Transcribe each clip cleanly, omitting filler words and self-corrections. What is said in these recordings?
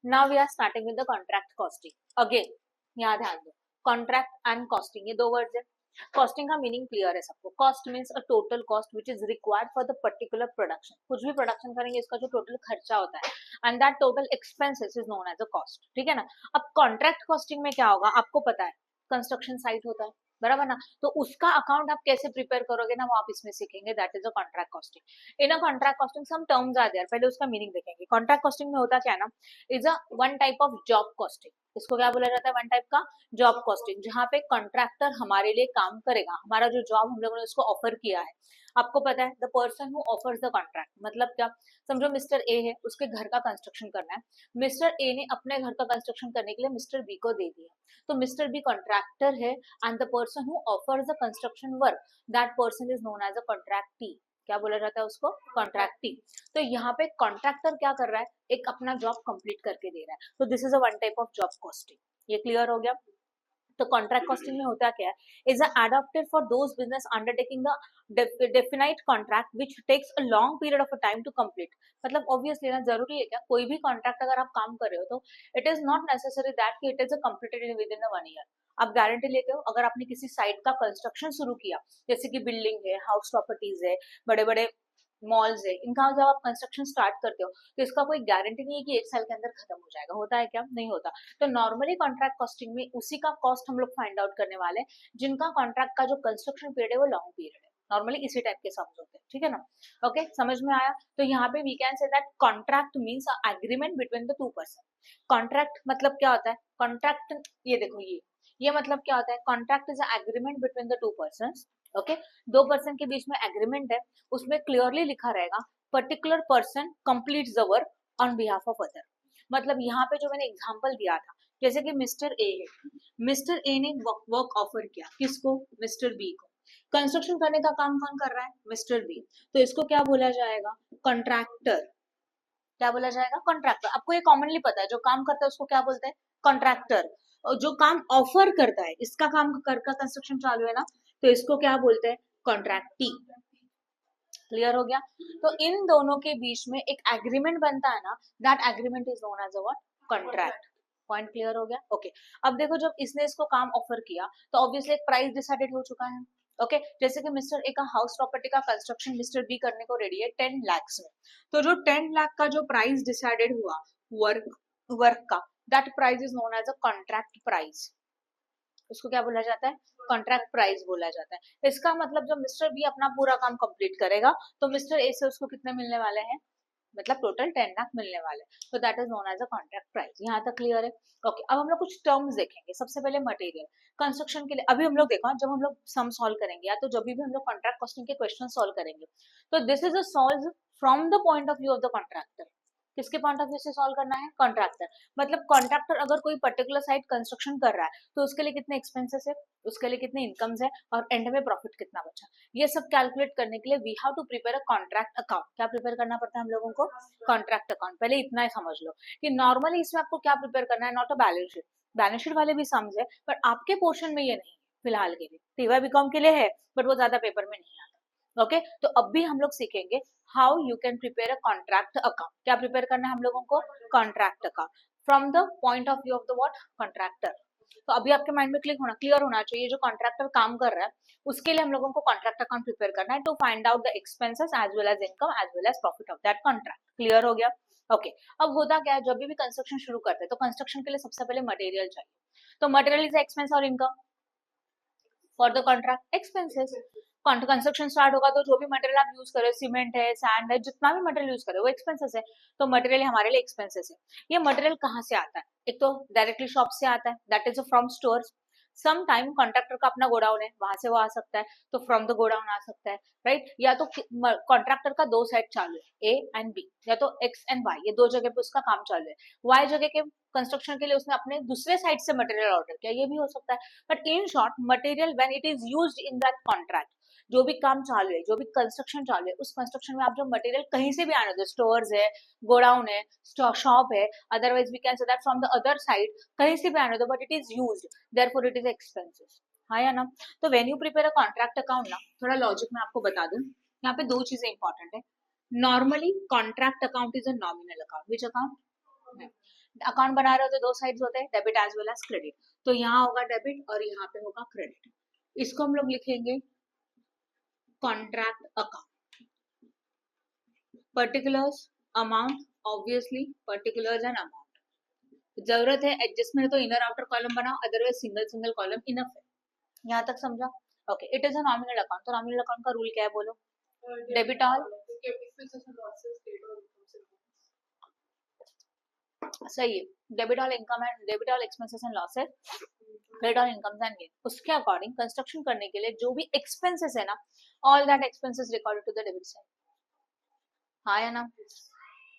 Now we are starting with the contract costing. Again यहाँ ध्यान दो, कॉन्ट्रैक्ट एंड कॉस्टिंग ये दो वर्ड्स है। कॉस्टिंग का मीनिंग क्लियर है सबको। Cost means a total cost which is required for the particular production. कुछ भी प्रोडक्शन करेंगे इसका जो टोटल खर्चा होता है and that total expenses is known as a cost. ठीक है ना। अब कॉन्ट्रैक्ट कॉस्टिंग में क्या होगा आपको पता है, कंस्ट्रक्शन साइट होता है बराबर ना, तो उसका अकाउंट आप कैसे प्रिपेयर करोगे ना वो आप इसमें सीखेंगे, that is a contract costing. In a contract costing some terms are there, पहले उसका मीनिंग देखेंगे। कॉन्ट्रैक्ट कॉस्टिंग में होता क्या है ना, is a one type of job costing. इसको क्या बोला जाता है, वन टाइप का जॉब कॉस्टिंग, जहाँ पे कॉन्ट्रैक्टर हमारे लिए काम करेगा, हमारा जो जॉब हम लोगों ने उसको ऑफर किया है। आपको पता है the person who offers the contract मतलब क्या, समझो मिस्टर ए है, उसके घर का कंस्ट्रक्शन करना है। मिस्टर ए ने अपने घर का कंस्ट्रक्शन करने के लिए मिस्टर बी को दे दिया, तो मिस्टर बी कॉन्ट्रैक्टर है and the person who offers the construction work, that person is known as a contractee. क्या बोला जाता है उसको, कॉन्ट्रैक्टी। तो यहाँ पे कॉन्ट्रैक्टर क्या कर रहा है, एक अपना जॉब कंप्लीट करके दे रहा है, तो this is a one type of job costing. ये क्लियर हो गया। तो कॉन्ट्रैक्ट कॉस्टिंग में होता क्या है, is adopted for those business undertaking the definite contract which takes a long period of time to complete. मतलब ऑब्वियसली ना, जरूरी है क्या, कोई भी कॉन्ट्रैक्ट अगर आप काम कर रहे हो तो it is not necessary that कि it is a completed within 1 year. आप गारंटी लेते हो, अगर आपने किसी साइट का कंस्ट्रक्शन शुरू किया, जैसे कि बिल्डिंग है, हाउस प्रॉपर्टीज है, बड़े बड़े मॉल्स है, इनका जब आप कंस्ट्रक्शन स्टार्ट करते हो तो इसका कोई गारंटी नहीं है कि 1 साल के अंदर खत्म हो जाएगा। होता है क्या, नहीं होता। तो नॉर्मली कॉन्ट्रैक्ट कॉस्टिंग में उसी का कॉस्ट हम लोग फाइंड आउट करने वाले हैं जिनका कॉन्ट्रैक्ट का जो कंस्ट्रक्शन पीरियड है वो लॉन्ग पीरियड है। नॉर्मली इसी टाइप के सम्स होते हैं, ठीक है ना। ओके, समझ में आया। तो यहाँ पे we can say that contract means agreement between the two person. Contract मतलब क्या होता है, कॉन्ट्रैक्ट, ये देखो ये मतलब क्या होता है, contract is agreement between the two person. Okay, दो पर्सन के बीच में एग्रीमेंट है, उसमें क्लियरली लिखा रहेगा particular person completes the work on behalf of other. मतलब यहाँ पे जो मैंने एग्जांपल दिया था, जैसे कि मिस्टर ए है, मिस्टर ए ने वर्क ऑफर किया किसको, मिस्टर बी को। कंस्ट्रक्शन करने का काम कौन कर रहा है, मिस्टर बी, तो इसको क्या बोला जाएगा, कॉन्ट्रैक्टर। क्या बोला जाएगा, कॉन्ट्रैक्टर। आपको ये कॉमनली पता है, जो काम करता है उसको क्या बोलते हैं, कॉन्ट्रैक्टर। और जो काम ऑफर करता है, इसका काम कर का कंस्ट्रक्शन चालू है ना, तो इसको क्या बोलते हैं, कॉन्ट्रैक्टी। क्लियर हो गया। तो इन दोनों के बीच में एक एग्रीमेंट बनता है ना, that agreement is known as a what, contract. Point clear हो गया। ओके, अब देखो जब इसने इसको काम ऑफर किया तो ऑब्वियसली एक प्राइस डिसाइडेड हो चुका है। ओके, जैसे कि मिस्टर ए का हाउस प्रॉपर्टी का कंस्ट्रक्शन मिस्टर बी करने को रेडी है 10 lakhs में, तो जो 10 लाख का जो प्राइस डिसाइडेड हुआ वर्क वर्क का, that price is known as a contract price. उसको क्या बोला जाता है, कॉन्ट्रैक्ट प्राइस बोला जाता है। इसका मतलब जब मिस्टर बी अपना पूरा काम कंप्लीट करेगा तो मिस्टर ए से उसको कितने मिलने वाले हैं, मतलब टोटल 10 लाख मिलने वाले, तो that is known as a contract price. यहाँ तक क्लियर है। ओके, अब हम लोग कुछ टर्म्स देखेंगे। सबसे पहले मटेरियल कंस्ट्रक्शन के लिए, अभी हम लोग देखो जब हम लोग सम सॉल्व करेंगे या तो जब भी हम लोग कॉन्ट्रैक्ट कॉस्टिंग के क्वेश्चन सॉल्व करेंगे, तो this is a solve from the point of view of the contractor. किसके पॉइंट ऑफ व्यू से सॉल्व करना है, कॉन्ट्रैक्टर। मतलब कॉन्ट्रैक्टर अगर कोई पर्टिकुलर साइट कंस्ट्रक्शन कर रहा है तो उसके लिए कितने एक्सपेंसेस है, उसके लिए कितने इनकम्स है, और एंड में प्रॉफिट कितना बचा, ये सब कैलकुलेट करने के लिए we have to prepare a contract account. क्या प्रिपेयर करना पड़ता है हम लोगों को, कॉन्ट्रैक्ट अकाउंट। पहले इतना ही समझ लो कि नॉर्मली इसमें आपको क्या प्रिपेयर करना है, not a balance sheet. Balance sheet वाले भी समझे, पर आपके पोर्शन में ये नहीं है फिलहाल के लिए। टीवाई बीकॉम के लिए है बट वो ज्यादा पेपर में नहीं आता। ओके, तो अब भी हम लोग सीखेंगे how you can prepare a contract account. क्या प्रिपेयर करना है हम लोगों को, contract account from the point of view of the what, contractor. तो अभी आपके माइंड में क्लियर होना चाहिए, जो कॉन्ट्रैक्टर काम कर रहा है उसके लिए हम लोगों को कॉन्ट्रैक्ट अकाउंट प्रिपेयर करना है to find out the expenses as well as income as well as profit of that contract. Clear हो गया। ओके, अब होता क्या है, जब भी कंस्ट्रक्शन शुरू करते हैं तो कंस्ट्रक्शन के लिए सबसे पहले मटेरियल चाहिए। तो मटेरियल इज एक्सपेंस और income for the contract expenses. Construction start होगा तो जो भी मटेरियल आप यूज करें, सीमेंट है, सैंड है, जितना भी मटेरियल यूज करें वो एक्सपेंसेस है। तो मटेरियल हमारे लिए एक्सपेंसेस है। ये मटेरियल कहाँ से आता है, एक तो डायरेक्टली शॉप से आता है, that is from stores. Some time contractor का अपना गोडाउन है, वहां से वो आ सकता है, तो फ्रॉम द गोडाउन आ सकता है, राइट। या तो कॉन्ट्रैक्टर का दो साइड चालू है, ए एंड बी, या तो एक्स एंड वाई, ये दो जगह पे उसका काम चालू है। वाई जगह के कंस्ट्रक्शन के लिए उसने अपने दूसरे साइड से मटेरियल ऑर्डर किया, ये भी हो सकता है। But in short material when it is used in that contract, जो भी काम चालू है, जो भी कंस्ट्रक्शन चालू है, उस कंस्ट्रक्शन में आप जो मटेरियल कहीं से भी आने दो, स्टोर्स है, गोडाउन है, शॉप है, otherwise we can say that from the other side, कहीं से भी आने दो, but it is used, therefore it is expenses. हाँ या ना। तो when you prepare a contract account ना, थोड़ा लॉजिक में आपको बता दूं, यहाँ पे दो चीजें इंपॉर्टेंट है। Normally contract account is a nominal account, which account, account बना रहे हो तो दो साइड्स होते हैं, debit as well as credit. तो यहाँ होगा डेबिट और यहाँ पे होगा क्रेडिट। इसको हम लोग लिखेंगे contract account. Particulars, amount, obviously particulars and amount. जरूरत है एडजस्टमेंट तो इनर आउटर कॉलम बनाओ, otherwise single single column enough है। यहाँ तक समझा? Okay, it is a nominal account. तो नॉमिनल अकाउंट का रूल क्या है बोलो? डेबिट ऑल, सही है, debit all income and debit all expenses and losses, credit all incomes and gain. उसके अकॉर्डिंग कंस्ट्रक्शन करने के लिए जो भी एक्सपेंसेस है ना, all that expenses recorded to the debit side. हाँ या ना?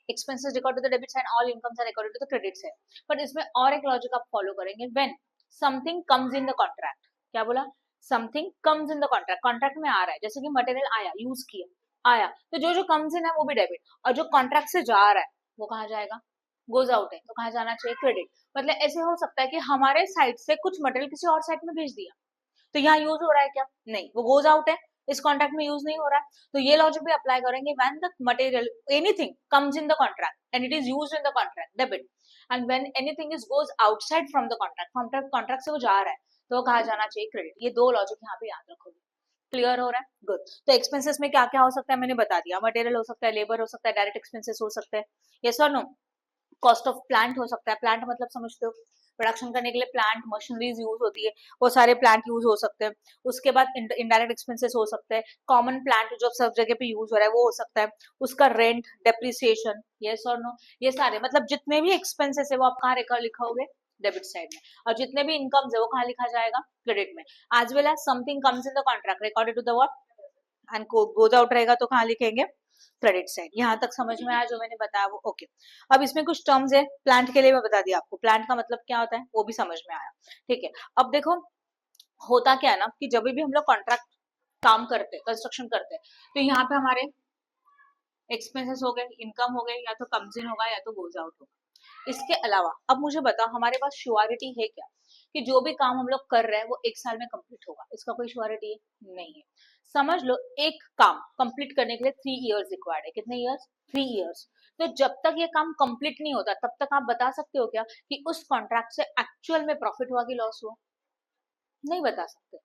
Expenses record to the debit side, all incomes are recorded to the credit side. But इसमें और एक लॉजिक आप फॉलो करेंगे, when something comes in the contract. क्या बोला? Something comes in the contract. Contract में आ रहा है, जैसे कि मटेरियल आया, यूज किया, आया, तो जो जो कम्स इन है वो भी डेबिट, और जो कॉन्ट्रैक्ट से जा रहा है वो कहाँ जाएगा? गोज आउट है, तो कहाँ जाना चाहिए? क्रेडिट। मतलब ऐसे हो सकता है कि हमारे साइड से कुछ मटेरियल किसी और साइड में भेज दिया, तो यहाँ यूज हो रहा है क्या? नहीं, वो गोज आउट है, इस कॉन्ट्रैक्ट में यूज नहीं हो रहा है। तो ये लॉजिक भी अप्लाई करेंगे, when the material anything comes in the contract and it is used in the contract, debit, and when anything is goes outside from the contract, contract से वो जा रहा है, तो वो कहा जाना चाहिए? क्रेडिट। ये दो लॉजिक यहाँ पे याद रखोगे। क्लियर हो रहा है? गुड। तो एक्सपेंसेस में क्या क्या हो सकता है मैंने बता दिया, मटेरियल हो सकता है, लेबर हो सकता है, डायरेक्ट एक्सपेंसेस हो सकते हैं, यस और नो? कॉस्ट ऑफ प्लांट हो सकता है, प्लांट मतलब समझते हो, प्रोडक्शन करने के लिए प्लांट मशीनरीज यूज होती है, वो सारे प्लांट यूज हो सकते हैं। उसके बाद इनडायरेक्ट एक्सपेंसेस हो सकते हैं, कॉमन प्लांट जो सब जगह पे यूज हो रहा है वो हो सकता है, उसका रेंट, डेप्रिसिएशन, यस और नो? ये सारे मतलब जितने भी एक्सपेंसेस है वो आप कहाँ लिखोगे? डेबिट साइड में। और जितने भी इनकम्स है वो कहाँ लिखा जाएगा? क्रेडिट में। As well as something comes in the contract recorded to the what and goes out रहेगा, तो कहाँ लिखेंगे? Credit side. यहाँ तक समझ में आया जो मैंने बताया वो? ओके। अब इसमें कुछ टर्म्स है, प्लांट के लिए मैं बता दिया आपको, प्लांट का मतलब क्या होता है वो भी समझ में आया। ठीक है, अब देखो होता क्या है ना कि जब भी हम लोग कॉन्ट्रैक्ट काम करते हैं, कंस्ट्रक्शन करते हैं, तो यहाँ पे हमारे एक्सपेंसेस हो गए, इनकम हो गए, या तो कम्स इन होगा या तो गोज आउट होगा। इसके अलावा अब मुझे बताओ हमारे पास श्योरिटी है क्या कि जो भी काम हम लोग कर रहे हैं वो एक साल में कंप्लीट होगा? इसका कोई श्योरिटी नहीं है। समझ लो एक काम कंप्लीट करने के लिए 3 इयर्स रिक्वायर्ड है। कितने इयर्स? 3 इयर्स। तो जब तक ये काम कंप्लीट नहीं होता तब तक आप बता सकते हो क्या कि उस कॉन्ट्रैक्ट से एक्चुअल में प्रॉफिट हुआ कि लॉस हुआ? नहीं बता सकते,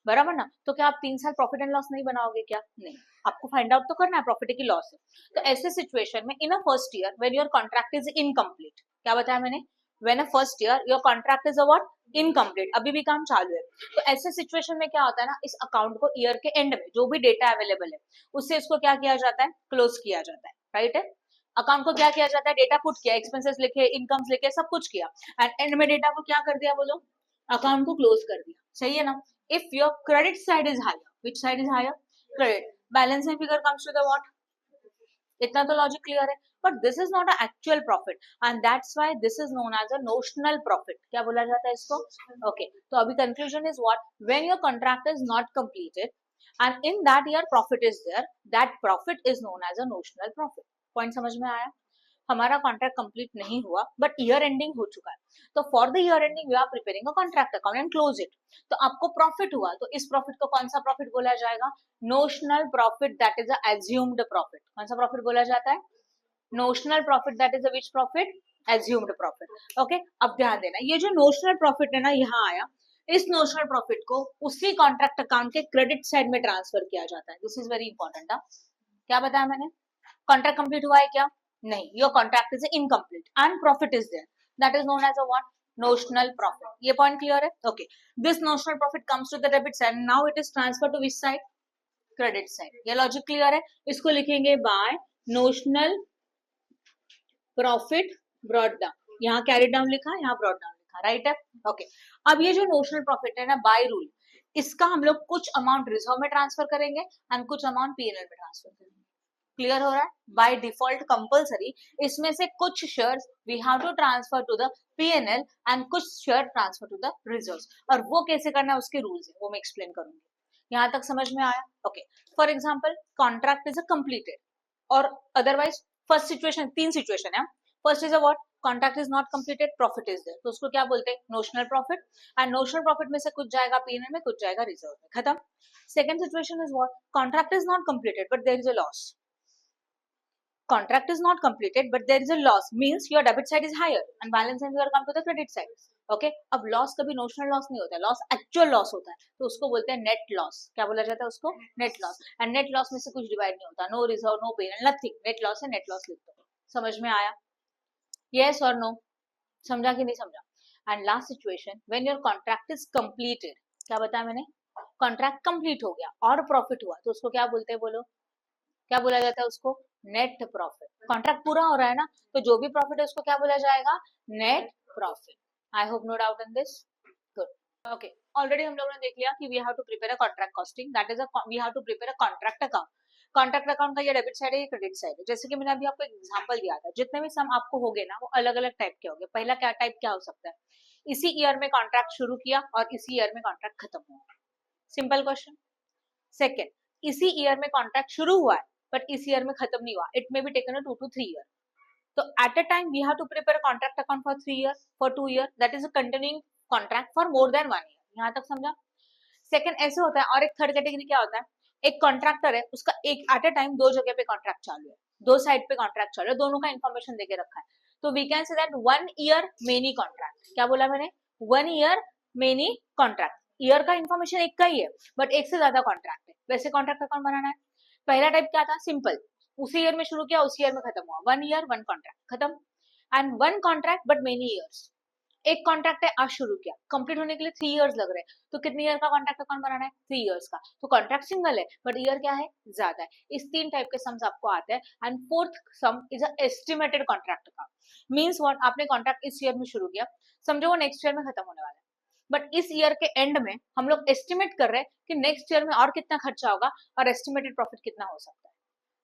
बराबर ना? तो क्या आप 3 साल प्रॉफिट एंड लॉस नहीं बनाओगे क्या? नहीं, आपको फाइंड आउट तो करना है प्रॉफिट की लॉस है। तो ऐसे सिचुएशन में in a first year when your contract is incomplete, क्या बताया मैंने? When a first year your contract is a what? Incomplete, अभी भी काम चालू है। तो ऐसे सिचुएशन में क्या होता है ना, इस अकाउंट को ईयर के एंड में जो भी डेटा अवेलेबल है उससे इसको क्या किया जाता है? क्लोज किया जाता है, राइट है? अकाउंट को क्या किया जाता है? डेटा पुट किया, एक्सपेंसेस लिखे, इनकम्स लिखे, सब कुछ किया, एंड एंड में डेटा को क्या कर दिया बोलो? अकाउंट को क्लोज कर दिया, सही है ना? If your credit side is higher, which side is higher? Credit. Balancing figure comes to the what? इतना तो लॉजिक क्लियर है। But this is not a actual profit and that's why this is known as a notional profit. क्या बोला जाता है इसको? Okay, तो अभी conclusion is what? When your contract is not completed and in that year profit is there, that profit is known as a notional profit. Point समझ में आया? हमारा कॉन्ट्रैक्ट कंप्लीट नहीं हुआ बट ईयर एंडिंग हो चुका है, तो for the year ending we are preparing a contract account and close it. तो आपको प्रॉफिट हुआ, तो इस प्रॉफिट को कौन सा प्रॉफिट बोला जाएगा? Notional profit, that is a assumed profit. कौन सा प्रॉफिट बोला जाता है? Notional profit, that is a which profit? Assumed profit. Okay, अब ध्यान देना, ये जो नोशनल प्रॉफिट है ना यहाँ आया, इस नोशनल प्रॉफिट को उसी कॉन्ट्रैक्ट अकाउंट के क्रेडिट साइड में ट्रांसफर किया जाता है। This is very important. क्या बताया मैंने? कॉन्ट्रैक्ट कंप्लीट हुआ है क्या? नहीं, your contract is incomplete and profit is there, that is known as a what? Notional profit. ये पॉइंट क्लियर है? Okay, this notional profit comes to the debit side, now it is transfer to which side? Credit side. ये logic clear है? इसको लिखेंगे by notional profit brought down. यहाँ carry down लिखा, यहाँ brought down लिखा, right है? ओके, अब ये जो नोशनल प्रॉफिट है ना, बाय रूल इसका हम लोग कुछ अमाउंट रिजर्व में ट्रांसफर करेंगे एंड कुछ अमाउंट पीएनएल में ट्रांसफर करेंगे। क्लियर हो रहा है? बाय डिफॉल्ट कंपलसरी इसमें से कुछ shares we have to transfer to the PNL and कुछ share transfer to the reserves. और वो कैसे करना है उसके रूल्स है, वो मैं एक्सप्लेन करूंगी। यहाँ तक समझ में आया? Okay, for example contract is a completed, और अदरवाइज फर्स्ट सिचुएशन, 3 सिचुएशन है। First is a what? Contract is not completed, profit is there, तो उसको क्या बोलते हैं? Notional profit. And notional profit में से कुछ जाएगा पीएनएल में, कुछ जाएगा रिजर्व में, खत्म। Second situation is what? Contract is not completed but there is a loss, contract is not completed but there is a loss, means your debit side is higher and balance and you are come to the credit side. Okay अब loss कभी notional loss नहीं होता है, loss actual loss होता है, तो उसको बोलते हैं नेट लॉस. क्या बोला जाता है उसको? Net loss. And net loss में से कुछ डिवाइड नहीं होता, no reserve no pain nothing, net loss है, नेट लॉस लिख दो. समझ में आया? यस और नो? समझा कि नहीं समझा? And last situation when your contract is completed, क्या बताया मैंने? कॉन्ट्रैक्ट कंप्लीट हो गया और प्रॉफिट हुआ तो उसको क्या बोलते हैं? बोलो क्या बोला जाता है उसको? Net profit. कॉन्ट्रैक्ट पूरा हो रहा है ना, तो जो भी प्रॉफिट है उसको क्या बोला जाएगा? Net profit. I hope no doubt in this. Good. Okay already हम लोगों ने देख लिया कि we have to prepare a contract costing, that is we have to prepare a contract account. Contract account का ये डेबिट साइड है, ये क्रेडिट साइड है. जैसे कि मैंने अभी आपको एग्जांपल दिया था, जितने भी सम आपको होंगे ना वो अलग अलग टाइप के होंगे. पहला क्या टाइप क्या हो सकता है? इसी ईयर में कॉन्ट्रैक्ट शुरू किया और इसी ईयर में कॉन्ट्रैक्ट खत्म हुआ. Simple question. सेकेंड, इसी ईयर में कॉन्ट्रैक्ट शुरू हुआ है बट इस ईयर में खत्म नहीं हुआ, it may be taken 2 to 3 years. So at a time we have to prepare a contract account for 3 years, for 2 years, that is a continuing contract for more than 1 year. यहाँ तक समझा? Second ऐसे होता है. और एक third category क्या होता है? एक कॉन्ट्रैक्टर है, उसका एक एट अ टाइम दो जगह पे कॉन्ट्रैक्ट चालू है, दो साइड पे कॉन्ट्रैक्ट चालू है, दोनों का इन्फॉर्मेशन देके रखा है, तो we can say that 1 year many contract. क्या बोला मैंने? 1 year मेनी कॉन्ट्रैक्ट. ईयर का इन्फॉर्मेशन एक का ही है बट एक से ज्यादा कॉन्ट्रैक्ट है. वैसे कॉन्ट्रैक्ट अकाउंट बनाना है. पहला टाइप क्या था? सिंपल, उसी ईयर में शुरू किया उसी ईयर में खत्म हुआ, 1 year 1 कॉन्ट्रैक्ट खत्म. And 1 contract but many years. एक कॉन्ट्रैक्ट है आज शुरू किया, कंप्लीट होने के लिए 3 years लग रहे हैं, तो कितने ईयर का कॉन्ट्रैक्ट अकाउंट बनाना है? 3 years का. तो कॉन्ट्रैक्ट सिंगल है बट ईयर क्या है? ज्यादा है. इस 3 टाइप के सम्स आपको आते हैं. And fourth some is a estimated contract account. Means what? आपने कॉन्ट्रैक्ट इस ईयर में शुरू किया, समझो वो नेक्स्ट ईयर में खत्म होने वाला है, बट इस ईयर के एंड में हम लोग एस्टिमेट कर रहे हैं कि नेक्स्ट ईयर में और कितना खर्चा होगा और एस्टिमेटेड प्रॉफिट कितना हो सकता है.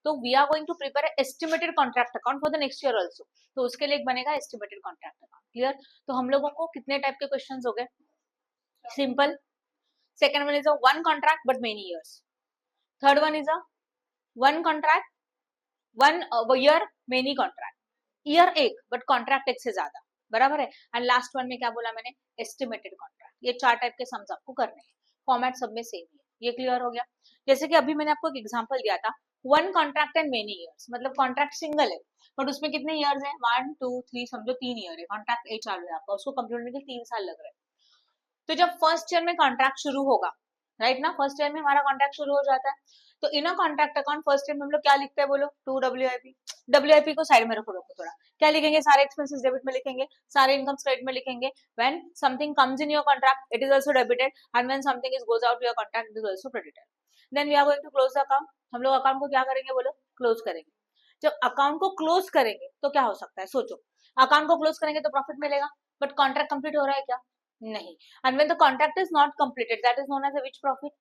तो we are going to prepare estimated contract account for the next year also. तो उसके लिए एक बनेगा एस्टिमेटेड कॉन्ट्रैक्ट अकाउंट. क्लियर? तो हम लोगों को कितने टाइप के क्वेश्चन हो गए? Simple. Second one is a 1 contract but many years. Third one is a 1 contract 1 year many contract. Year एक बट कॉन्ट्रैक्ट एक से ज्यादा. बराबर है. एंड लास्ट वन में क्या बोला मैंने? Estimated contract. ये 4 टाइप के सम्स आपको करने हैं. फॉर्मेट सब में सेम ही है. ये क्लियर हो गया? जैसे कि अभी मैंने आपको एक एग्जांपल दिया था, 1 कॉन्ट्रैक्ट एंड मेनी ईयर्स, मतलब कॉन्ट्रैक्ट सिंगल है बट उसमें कितने ईयर्स हैं? 1 2 3, समझो 3 ईयर है. कॉन्ट्रैक्ट ए चालू है आपका, उसको कंप्लीट होने के 3 साल लग रहे हैं. तो जब फर्स्ट ईयर में कॉन्ट्रैक्ट शुरू होगा, राइट ना, फर्स्ट ईयर में हमारा कॉन्ट्रैक्ट शुरू हो जाता है, तो in a contract account first year में हम लोग क्या लिखते हैं? बोलो 2 WIP. WIP को साइड में रखो थोड़ा. क्या लिखेंगे? सारे एक्सपेंसेस डेबिट में लिखेंगे, सारे इनकम क्रेडिट में लिखेंगे. When something comes in your contract it is also debited and when something is goes out your contract it is also credited. Then we are going to close the account. हम लोग account को क्या करेंगे? बोलो close करेंगे. जब account को close करेंगे तो क्या हो सकता है? सोचो. अकाउंट को क्लोज करेंगे तो प्रॉफिट मिलेगा बट कॉन्ट्रैक्ट कंप्लीट हो रहा है क्या? नहीं. And when the contract is not completed that is known as which profit?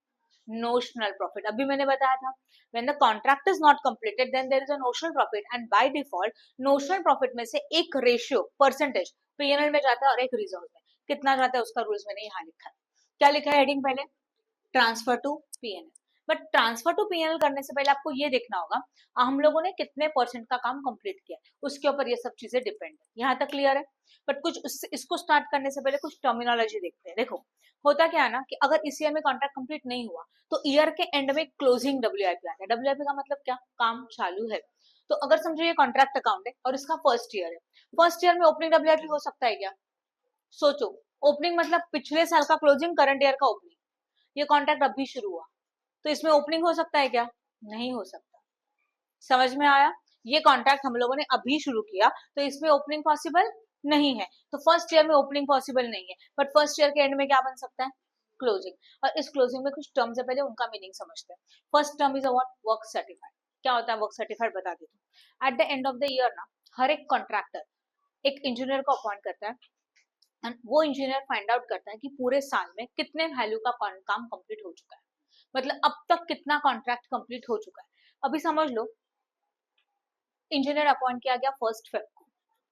Notional profit. अभी मैंने बताया था when the contract is not completed then there is a notional profit and by default notional profit में से एक ratio percentage PNL में जाता है और एक रिजर्व में. कितना जाता है उसका रूल्स मैंने यहाँ लिखा है. क्या लिखा है हेडिंग? पहले transfer to PNL. But transfer to PNL करने से पहले आपको ये देखना होगा हम लोगों ने कितने परसेंट का काम कंप्लीट किया, उसके ऊपर ये सब चीजें डिपेंड है. यहाँ तक क्लियर है? बट कुछ इसको स्टार्ट करने से पहले कुछ टर्मिनोलॉजी देखते हैं. देखो होता क्या है ना कि अगर इस ईयर में कॉन्ट्रैक्ट कंप्लीट नहीं हुआ तो ईयर के एंड में क्लोजिंग WIP आता है. WIP का मतलब क्या? काम चालू है. तो अगर समझो ये कॉन्ट्रैक्ट अकाउंट है और इसका फर्स्ट ईयर है, फर्स्ट ईयर में ओपनिंग WIP हो सकता है क्या? सोचो. ओपनिंग मतलब पिछले साल का क्लोजिंग, करंट ईयर का ओपनिंग. ये कॉन्ट्रैक्ट अभी शुरू हुआ तो इसमें ओपनिंग हो सकता है क्या? नहीं हो सकता. समझ में आया? ये कॉन्ट्रैक्ट हम लोगों ने अभी शुरू किया तो इसमें ओपनिंग पॉसिबल नहीं है. तो फर्स्ट ईयर में ओपनिंग पॉसिबल नहीं है बट फर्स्ट ईयर के एंड में क्या बन सकता है? क्लोजिंग. और इस क्लोजिंग में कुछ टर्म्स है, पहले उनका मीनिंग समझते हैं. First term is a what? Work certified. क्या होता है वर्क सर्टिफाइड? बता देती हूँ. At the end of the year ना हर एक कॉन्ट्रैक्टर एक इंजीनियर को अपॉइंट करता है एंड वो इंजीनियर फाइंड आउट करता है कि पूरे साल में कितने वैल्यू का काम कंप्लीट हो चुका है, मतलब अब तक कितना कॉन्ट्रैक्ट कंप्लीट हो चुका है. अभी समझ लो इंजीनियर अपॉइंट किया गया 1st Feb को.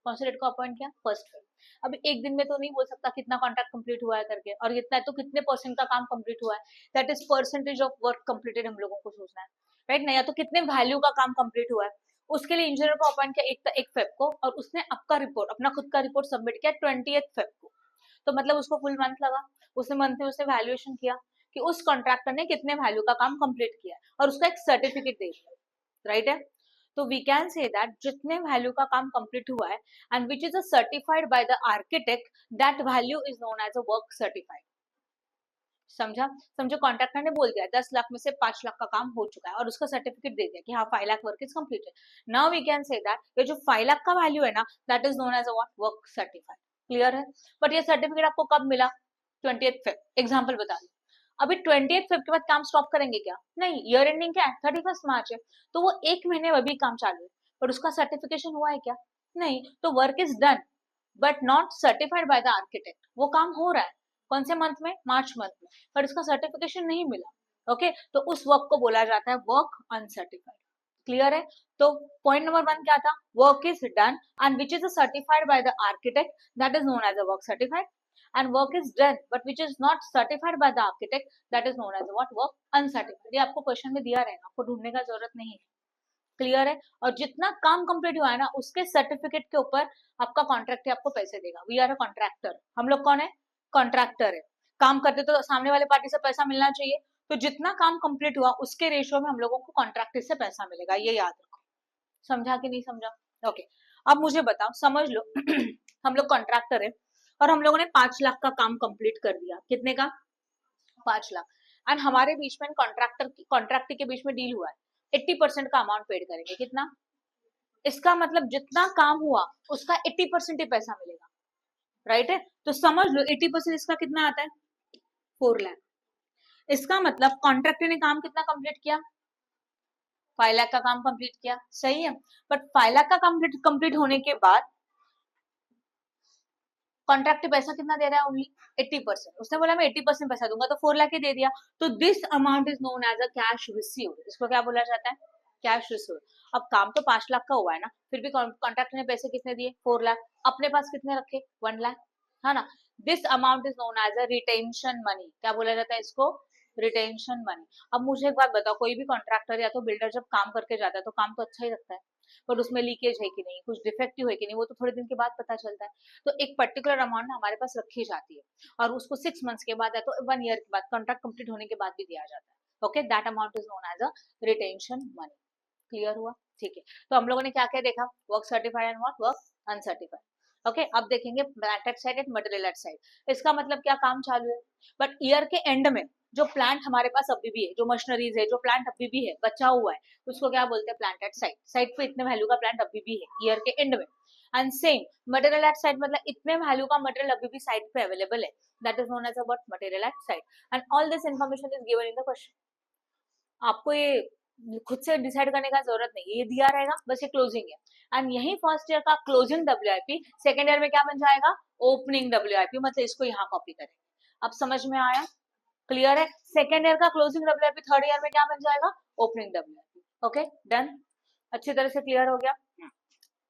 कौन से डेट को अपॉइंट किया? 1st Feb. अभी एक दिन में तो नहीं बोल सकता कितना कॉन्ट्रैक्ट कंप्लीट हुआ है करके, और इतना है तो कितने परसेंट का काम कंप्लीट हुआ है, that is percentage of work completed हम लोगों को सोचना है, राइट ना. या तो कितने वैल्यू का काम कंप्लीट हुआ है. उसके लिए इंजीनियर को अपॉइंट किया 1 Feb को और उसने आपका रिपोर्ट, अपना खुद का रिपोर्ट सबमिट किया 20th Feb को. तो मतलब उसको फुल मंथ लगा. उसने मंथ में उसने वैल्यूएशन किया कि उस कॉन्ट्रैक्टर ने कितने वैल्यू का काम कंप्लीट किया और उसका एक सर्टिफिकेट दे दिया, राइट है. तो वी कैन से दैट जितने वैल्यू का काम कंप्लीट हुआ है and which is certified by the architect, that value is known as a work certified. समझा? समझो कॉन्ट्रैक्टर ने बोल दिया 10 लाख में से 5 लाख का काम हो चुका है और उसका सर्टिफिकेट दे दिया कि हाँ 5 lakh work is completed. Now we can say that ये जो 5 लाख का वैल्यू है ना, that is known as a work certified. Clear है? बट ये सर्टिफिकेट आपको कब मिला? 20th Feb. एग्जाम्पल बता दो, अभी 20th फेब के बाद काम स्टॉप करेंगे क्या? नहीं, ईयर एंडिंग क्या है? 31st मार्च है, तो वो एक महीने में भी काम चालू है, पर उसका सर्टिफिकेशन हुआ है क्या? नहीं, तो work is done but not certified by the architect. वो काम हो रहा है कौन से मंथ में? मार्च मंथ में, पर उसका सर्टिफिकेशन नहीं मिला। ओके, तो उस वर्क को बोला जाता है वर्क अनसर्टिफाइड। क्लियर है? तो पॉइंट नंबर 1 क्या था? Work is done and which is certified by the architect, that is known as a work certified. And work is done but which is not certified by the architect, that is known as what? Work uncertified. ये आपको question में दिया रहेगा, आपको ढूंढने का जरूरत नहीं है। क्लियर है? और जितना काम कंप्लीट हुआ है ना, उसके सर्टिफिकेट के ऊपर आपका कॉन्ट्रैक्ट आपको पैसे देगा। We are a contractor. हम लोग कौन है? कॉन्ट्रैक्टर है। काम करते तो सामने वाले पार्टी से पैसा मिलना चाहिए, तो जितना काम कंप्लीट हुआ उसके रेशियो में हम लोगों को कॉन्ट्रैक्टर से पैसा मिलेगा, ये याद रखो। समझा कि नहीं समझा? ओके, अब मुझे बताओ, समझ लो हम लोग कॉन्ट्रैक्टर है और हम लोगों ने 5 लाख का काम कंप्लीट कर दिया। कितने का? 5 लाख। एंड हमारे बीच में कॉन्ट्रैक्टर के बीच में डील हुआ है, 80% का अमाउंट पेड करेंगे। कितना? इसका मतलब जितना काम हुआ उसका 80% ही पैसा मिलेगा। राइट है? तो समझ लो 80% इसका कितना आता है? 4 लाख। इसका मतलब कॉन्ट्रैक्टर ने काम कितना कंप्लीट किया? 5 लाख का काम कंप्लीट किया। सही है, बट 5 लाख का कंप्लीट होने के बाद कॉन्ट्रैक्ट पैसा कितना दे रहा है? ओनली 80%। उसने बोला मैं 80% पैसा दूंगा, तो 4 लाख ही दे दिया। तो this amount is known as a cash received. इसको क्या बोला जाता है? Cash received. अब काम तो 5 लाख का हुआ है ना, फिर भी कॉन्ट्रैक्ट ने पैसे कितने दिए? 4 लाख। अपने पास कितने रखे? 1 लाख, है ना? This amount is known as a retention money. क्या बोला जाता है इसको? Retention money. अब मुझे एक बात बताओ, कोई भी कॉन्ट्रैक्टर या तो बिल्डर जब काम करके जाता है तो काम तो अच्छा ही रखता है, पर उसमें लीकेज है कि नहीं, कुछ डिफेक्टिव है कि नहीं, वो तो थोड़े दिन के बाद पता चलता है। तो एक पर्टिकुलर अमाउंट हमारे पास रखी जाती है और उसको 6 मंथ्स के बाद या तो 1 ईयर के बाद, कॉन्ट्रैक्ट कंप्लीट होने के बाद भी दिया जाता है। Okay, that amount is known as a retention money. Clear हुआ? ठीक है, तो हम लोगों ने क्या क्या देखा? Work certified and what? Work uncertified. Okay, अब देखेंगे plant at side and material at side. इसका मतलब क्या? काम चालू है बट ईयर के एंड में जो प्लांट हमारे पास अभी भी है, जो मशीनरीज है, जो प्लांट अभी भी है, बचा हुआ है, उसको क्या बोलते हैं? Plant at side. साइड पे इतने वैल्यू का प्लांट अभी भी है ईयर के एंड में। And same material at side, मतलब इतने वैल्यू का मटेरियल अभी भी साइड पे अवेलेबल है, that is known as a what? Material at side. And all this information is given in the question. आपको ये खुद से डिसाइड करने का जरूरत नहीं है, ये दिया रहेगा, बस ये क्लोजिंग है। एंड यही फर्स्ट ईयर का क्लोजिंग डब्ल्यूआईपी सेकंड ईयर में क्या बन जाएगा? Opening WIP. मतलब इसको यहाँ कॉपी करेंगे। अब समझ में आया? क्लियर है? सेकेंड ईयर का क्लोजिंग डब्ल्यूआईपी थर्ड ईयर में क्या बन जाएगा? Opening WIP. Okay, done. अच्छी तरह से क्लियर हो गया?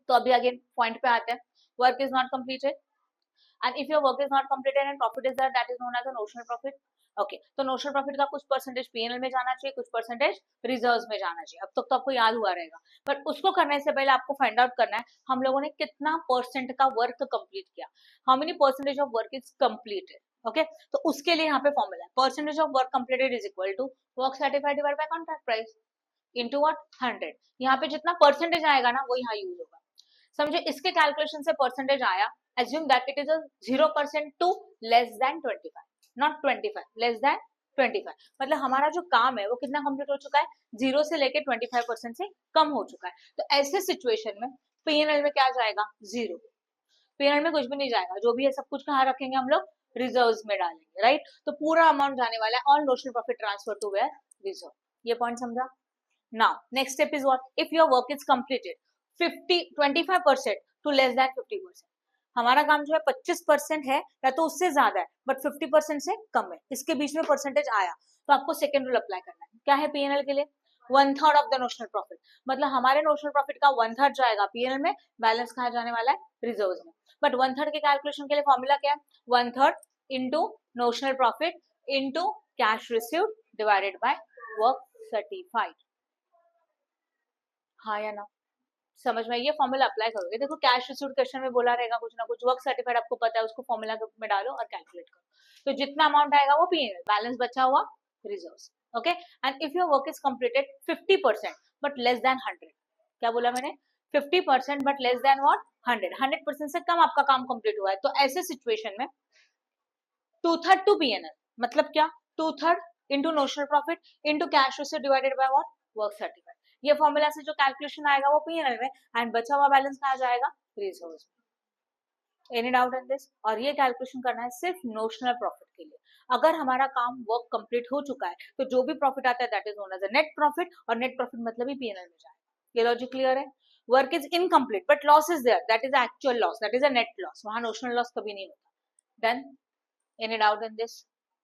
तो अभी अगेन पॉइंट पे आते हैं। Work is not completed and if your work is not completed and profit is there, that is known as a notional profit. Okay, तो नोशनल प्रॉफिट का कुछ परसेंटेज पीएनएल में जाना चाहिए, कुछ परसेंटेज रिजर्व्स में जाना चाहिए। अब तक तो आपको याद हुआ रहेगा, बट उसको करने से पहले आपको फाइंड आउट करना है हम लोगों ने कितना परसेंट का वर्क कंप्लीट किया। How many percentage of work is completed. Okay, तो उसके लिए यहाँ पे फॉर्मूला है, percentage of work completed is equal to work certified divide by contract price into what? 100। यहाँ पे जितना परसेंटेज आएगा ना वो यहाँ यूज होगा। समझे? इसके कैलकुलेशन से परसेंटेज आया, assume that it is a 0% to less than 25, not 25, less than 25। मतलब हमारा जो काम है वो कितना कंप्लीट हो चुका है? 0 से लेके 25% से कम हो चुका है। तो ऐसे सिचुएशन में पीएनएल में क्या जाएगा? 0। पीएनएल में कुछ भी नहीं जाएगा, जो भी है सब कुछ कहाँ रखेंगे हम लोग? रिजर्व्स में डालेंगे। राइट? तो पूरा अमाउंट जाने वाला है all notional profit transfer to where? Reserve. ये पॉइंट समझा? Now next step is what? If your work is completed 25% to less than 50%। हमारा काम जो है 25% है या तो उससे ज्यादा है, बट 50% से कम है, इसके बीच में परसेंटेज आया, तो आपको सेकेंड रूल अप्लाई करना है। क्या है पीएनएल के लिए? 1/3 ऑफ द नोशनल प्रॉफिट। मतलब हमारे नोशनल प्रॉफिट का 1/3 जाएगा पीएनएल में, बैलेंस कहाँ जाने वाला है? रिजर्व्स में। बट 1/3 के कैलकुलेशन के लिए फॉर्मूला क्या है? 1/3 into notional profit into cash received divided by work certified. हाँ या ना? समझ में? ये फॉर्मूला अप्लाई करोगे, देखो कैश रिसीव्ड क्वेश्चन में बोला रहेगा कुछ ना कुछ, वर्क सर्टिफाइड आपको पता है, उसको फॉर्मूला में डालो और कैलकुलेट करो। तो जितना अमाउंट आएगा वो पीएनएल, बैलेंस बचा हुआ reserves. Okay, and if your work is completed 50% but less than 100, क्या बोला मैंने? 50% बट लेस देन व्हाट 100% से कम आपका काम कंप्लीट हुआ है, तो ऐसे सिचुएशन में 2/3 टू पीएनएल, मतलब क्या? 2/3 into notional profit into cash receive divided by what work certified. ये फॉर्मूला से जो कैलकुलेशन आएगा वो पीएनएल में, एंड बचा हुआ बैलेंस कहाँ जाएगा? रिजर्व्स में। Any doubt in this? और ये कैलकुलेशन करना है सिर्फ नोशनल प्रॉफिट के लिए। अगर हमारा काम वर्क कंप्लीट हो चुका है तो जो भी प्रॉफिट आता है that is known as a net profit, और नेट प्रॉफिट मतलब ही पीएनएल में जाएगा। ये लॉजिक क्लियर है? Work is incomplete but loss is there, that is actual loss, that is a net loss, वहां नोशनल लॉस कभी नहीं होता। Then any doubt in this?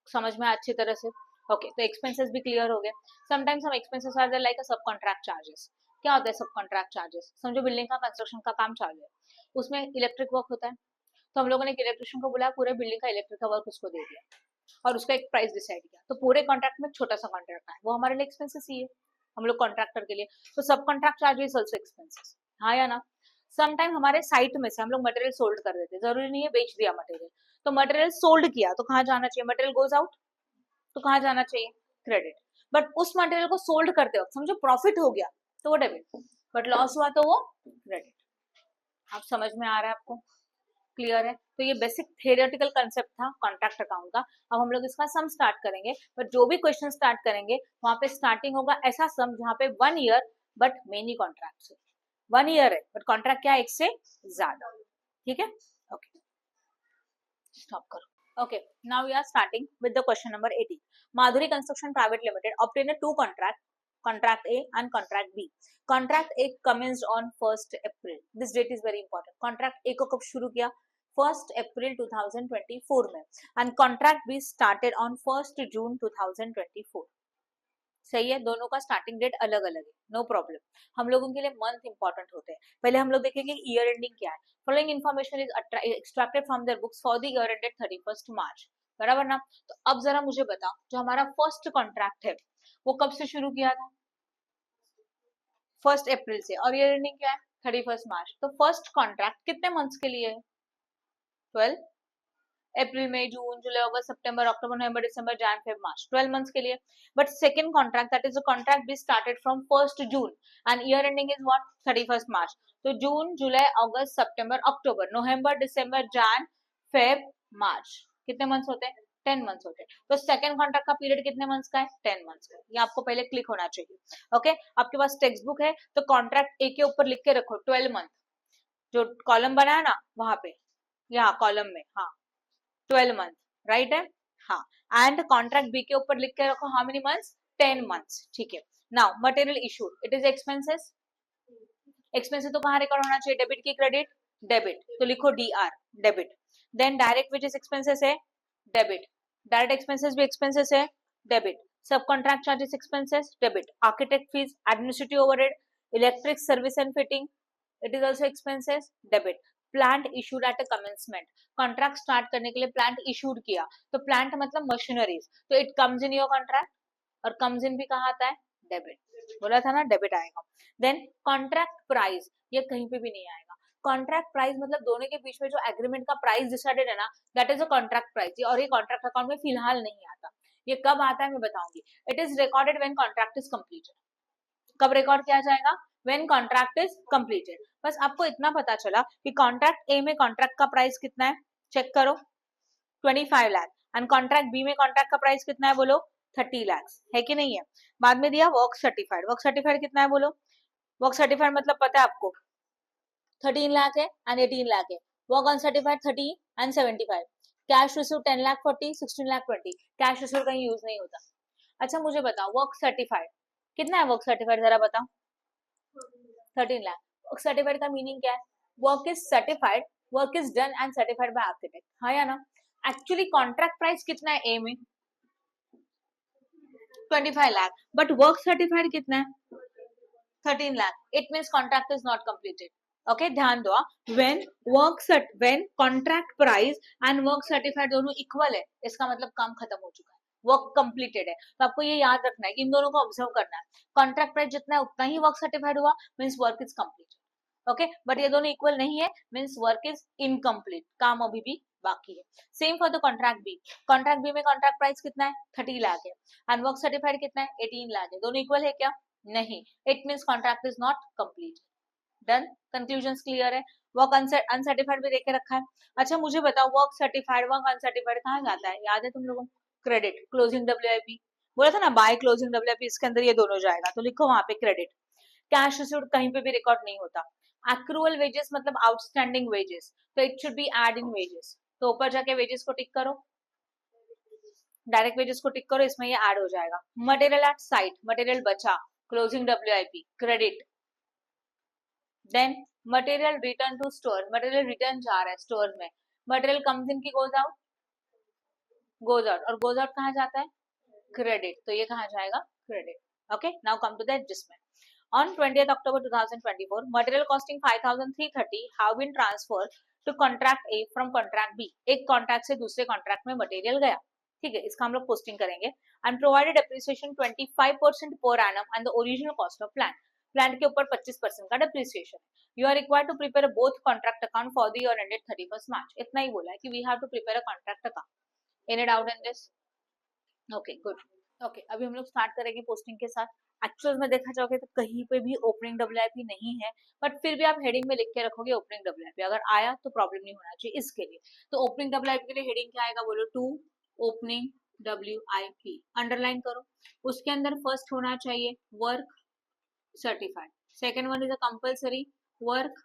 समझ में अच्छी तरह से? ओके, तो एक्सपेंसेस भी क्लियर हो गए। समटाइम्स हम expenses are there like a sub contract charges. क्या होता है सब कॉन्ट्रैक्ट चार्जेस? समझो बिल्डिंग का कंस्ट्रक्शन का काम चालू है, उसमें इलेक्ट्रिक वर्क होता है, तो हम लोगों ने एक इलेक्ट्रिशियन को बुलाया, पूरे बिल्डिंग का इलेक्ट्रिक का वर्क उसको दे दिया और उसका एक प्राइस डिसाइड किया, तो पूरे कॉन्ट्रैक्ट में एक छोटा सा कॉन्ट्रैक्ट है, वो हमारे लिए एक्सपेंसेस ही है, हम लोग कॉन्ट्रैक्टर के लिए, तो सब कॉन्ट्रैक्ट चार्जेस ऑल्सो एक्सपेंसेस, हाँ या ना? समटाइम हमारे साइट में से हम लोग मटेरियल सोल्ड कर देते, जरूरी नहीं है बेच दिया मटेरियल, तो मटेरियल सोल्ड किया तो कहाँ जाना चाहिए? मटेरियल गोज आउट, तो कहाँ जाना चाहिए? क्रेडिट। बट उस मटेरियल को सोल्ड करते वक्त समझो प्रॉफिट हो गया तो वो डेबिट, बट लॉस हुआ तो वो क्रेडिट। आप समझ में आ रहा है आपको? क्लियर है? तो ये बेसिक थियोरेटिकल कंसेप्ट था कॉन्ट्रैक्ट अकाउंट का। अब हम लोग इसका सम स्टार्ट करेंगे, बट जो भी क्वेश्चन स्टार्ट करेंगे वहां पे स्टार्टिंग होगा ऐसा सम जहाँ पे 1 year but many contract, 1 year है बट कॉन्ट्रैक्ट क्या है? एक से ज्यादा। ठीक है? ओके, स्टॉप करो। Okay, now we are starting with the question number 18. Madhuri Construction Private Limited obtained two contracts, contract A and contract B. Contract A commenced on 1st April. This date is very important. Contract A को कब शुरू किया? 1st April 2024 में, and contract B started on 1st June 2024. सही है? दोनों का starting date अलग अलग है, नो प्रॉब्लम। हम लोगों के लिए मंथ इंपॉर्टेंट होते हैं। पहले हम लोग देखेंगे ईयर एंडिंग क्या है। Following information is extracted from their books for the year ended 31st मार्च, बराबर ना? तो अब जरा मुझे बताओ, जो हमारा फर्स्ट कॉन्ट्रैक्ट है वो कब से शुरू किया था? 1st अप्रैल से, और ईयर एंडिंग क्या है? 31st मार्च। तो फर्स्ट कॉन्ट्रैक्ट कितने मंथ्स के लिए है? 12, अप्रैल मई जून जुलाई अगस्त सितंबर अक्टूबर नवंबर दिसंबर जैन फेब मार्च, 12 मंथ्स के लिए। But second contract that is a contract be started from 1st June and year ending is what? 31st मार्च। तो जून जुलाई अगस्त सितंबर अक्टूबर नवंबर दिसंबर जैन फेब मार्च, कितने मंथ्स होते हैं? 10 मंथ्स होते हैं। तो सेकंड कॉन्ट्रैक्ट का पीरियड कितने मंथ्स का है? 10 मंथ्स का। ये आपको पहले क्लिक होना चाहिए। ओके, आपके पास टेक्स्ट बुक है तो कॉन्ट्रैक्ट ए के ऊपर लिख के रखो 12 मंथ, जो कॉलम बना है ना वहां पे, यहाँ कॉलम में, हाँ 12 मंथ, राइट है? हाँ, एंड कॉन्ट्रैक्ट बी के ऊपर लिख के रखो हाउ मेनी मंथ्स? 10 मंथ्स। ठीक है, now material issued, it is expenses. Expenses तो कहाँ रिकॉर्ड होना चाहिए? डेबिट की क्रेडिट? डेबिट, तो लिखो DR, debit. Then direct wages expenses है, डेबिट। डायरेक्ट एक्सपेंसेस भी एक्सपेंसेस है, debit. Sub contract charges expenses, debit. Architect fees, administrative overhead, electric service and fitting, it is also expenses, debit. Plant issued at a commencement, contract start करने के लिए plant issued किया, तो plant मतलब machineries, तो it comes in your contract, और comes in भी कहाँ आता है? डेबिट। बोला था ना डेबिट आएगा। देन कॉन्ट्रैक्ट प्राइस, ये कहीं पे भी नहीं आएगा। कॉन्ट्रैक्ट प्राइस मतलब दोनों के बीच में जो एग्रीमेंट का प्राइस डिसाइडेड है ना, that is a contract price, और ये कॉन्ट्रैक्ट अकाउंट में फिलहाल नहीं आता। ये कब आता है मैं बताऊंगी। It is recorded when contract is completed. कब रिकॉर्ड किया जाएगा? When contract is completed. बस आपको इतना पता चला कि कॉन्ट्रैक्ट ए में कॉन्ट्रैक्ट का प्राइस कितना है, चेक करो 25 लाख, एंड कॉन्ट्रैक्ट बी में कॉन्ट्रैक्ट का प्राइस कितना है बोलो? 30 लाख, है कि नहीं है? बाद में दिया वर्क सर्टिफाइड, वर्क सर्टिफाइड कितना है बोलो? वर्क सर्टिफाइड मतलब पता है आपको? 13 लाख है एंड 18 लाख है। Work on certified 30 and 75। Cash receive 10 lakh 40, 16 lakh 20। Cash receive कहीं यूज नहीं होता। अच्छा मुझे बताओ वर्क सर्टिफाइड कितना है? वर्क सर्टिफाइड जरा बताओ। 13 लाख। वर्क सर्टिफाइड का मीनिंग क्या है? Work is certified, work is done and certified by architect, हाँ या ना? एक्चुअली कॉन्ट्रैक्ट प्राइस कितना है ए में? 25 लाख, बट वर्क सर्टिफाइड कितना है? 13 lakh. It means contract is not completed. Okay, ध्यान दो, when contract price and work certified दोनों इक्वल है, इसका मतलब काम खत्म हो चुका है, वर्क कंप्लीटेड है। तो आपको ये याद रखना है कि इन दोनों को ऑब्जर्व करना है। कॉन्ट्रैक्ट प्राइस जितना है उतना ही वर्क सर्टिफाइड हुआ, means work is completed. Okay, but ये दोनों इक्वल नहीं है, मीन्स वर्क इज इनकम्प्लीट, काम अभी भी बाकी है। Same for the contract B. Contract B में कॉन्ट्रैक्ट प्राइस कितना है? 30 लाख है, एंड वर्क सर्टिफाइड कितना है? 18 लाख है। दोनों इक्वल है क्या? नहीं, it means contract is not complete. Done, conclusions clear है। वर्क अनसर्टिफाइड भी देखे रखा है। अच्छा मुझे बताओ वर्क सर्टिफाइड वर्क अनसर्टिफाइड कहाँ जाता है, याद है तुम लोगों को? क्रेडिट क्लोजिंग WIP बोला था ना, बाय क्लोजिंग WIP, इसके अंदर ये दोनों जाएगा, तो लिखो वहां पे क्रेडिट। कैश रिसीव्ड कहीं पे भी रिकॉर्ड नहीं होता। एक्रूअल वेजेस मतलब आउटस्टैंडिंग वेजेस, तो it should be add in wages, तो ऊपर जाके वेजेस को टिक करो, डायरेक्ट वेजेस को टिक करो, इसमें ये ऐड हो जाएगा। मटेरियल एट साइट, मटेरियल बचा, closing WIP credit. Then material return to store, material return जा रहा है स्टोर में, मटेरियल कम्स इन की गोज आउट, गोज आउट, और गोज आउट कहाँ जाता है? क्रेडिट, तो ये कहाँ जाएगा? Credit. Okay, now come to the adjustment. On 20th October 2024, material costing 5,330 have been transferred to contract A from contract B. एक कॉन्ट्रैक्ट से दूसरे कॉन्ट्रैक्ट में मटेरियल गया, ठीक है, इसका हम लोग पोस्टिंग करेंगे। And provided depreciation 25% per annum and the original cost of plant. Plant के ऊपर 25% का depreciation. You are required to prepare both contract account for the year ended 31st March. इतना ही बोला है कि we have to prepare a contract account. Any doubt in this? Okay, good. Okay, अभी हम लोग स्टार्ट करेंगे पोस्टिंग के साथ। एक्चुअल में देखा जाओगे तो कहीं पे भी ओपनिंग WIP नहीं है, बट फिर भी आप हेडिंग में लिख के रखोगे ओपनिंग WIP, अगर आया तो प्रॉब्लम नहीं होना चाहिए इसके लिए। तो ओपनिंग WIP के लिए हेडिंग क्या आएगा बोलो? टू ओपनिंग WIP, अंडरलाइन करो। उसके अंदर फर्स्ट होना चाहिए work certified, second one is a compulsory work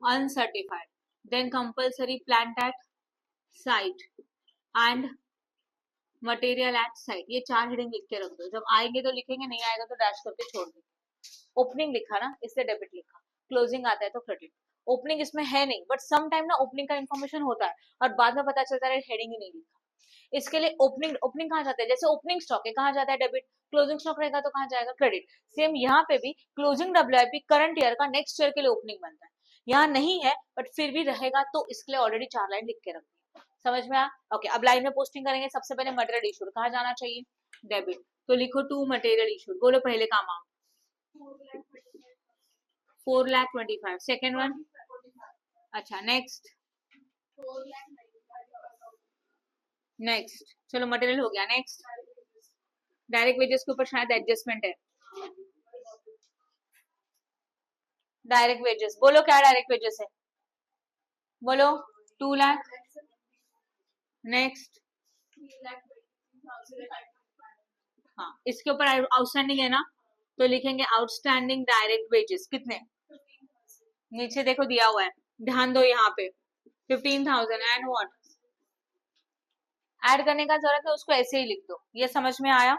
uncertified, then compulsory plant at site and material at site. ये चार हेडिंग लिख के रख दो, जब आएंगे तो लिखेंगे, नहीं आएगा तो डैश करके छोड़ देंगे। ओपनिंग लिखा ना, इससे डेबिट लिखा, क्लोजिंग आता है तो क्रेडिट। ओपनिंग इसमें है नहीं, बट सम टाइम ना ओपनिंग का इन्फॉर्मेशन होता है और बाद में पता चलता है हेडिंग ही नहीं लिखा। इसके लिए ओपनिंग कहाँ जाता है? जैसे ओपनिंग स्टॉक है, कहाँ जाता है? डेबिट। क्लोजिंग स्टॉक रहेगा तो कहाँ जाएगा? क्रेडिट। सेम यहाँ पे भी क्लोजिंग WIP करंट ईयर का नेक्स्ट ईयर के लिए ओपनिंग बनता है, यहाँ नहीं है बट फिर भी रहेगा, तो इसके लिए ऑलरेडी 4 लाइन लिख के रखनी है। समझ में आया? ओके, अब लाइन में पोस्टिंग करेंगे। सबसे पहले मटेरियल इशूड कहाँ जाना चाहिए? डेबिट, तो लिखो टू मटेरियल इशूड। बोलो पहले का अमाउंट 4,25,000, सेकेंड वन, अच्छा नेक्स्ट, नेक्स्ट चलो मटेरियल हो गया। नेक्स्ट डायरेक्ट वेजेस के ऊपर शायद एडजस्टमेंट है। डायरेक्ट वेजेस बोलो, क्या डायरेक्ट वेजेस है? बोलो 2 लाख। नेक्स्ट, हाँ इसके ऊपर आउटस्टैंडिंग है ना, तो लिखेंगे आउटस्टैंडिंग डायरेक्ट वेजेस कितने? नीचे देखो दिया हुआ है, ध्यान दो यहाँ पे 15,000 एंड व्हाट ऐड करने का जरूरत है, उसको ऐसे ही लिख दो। ये समझ में आया?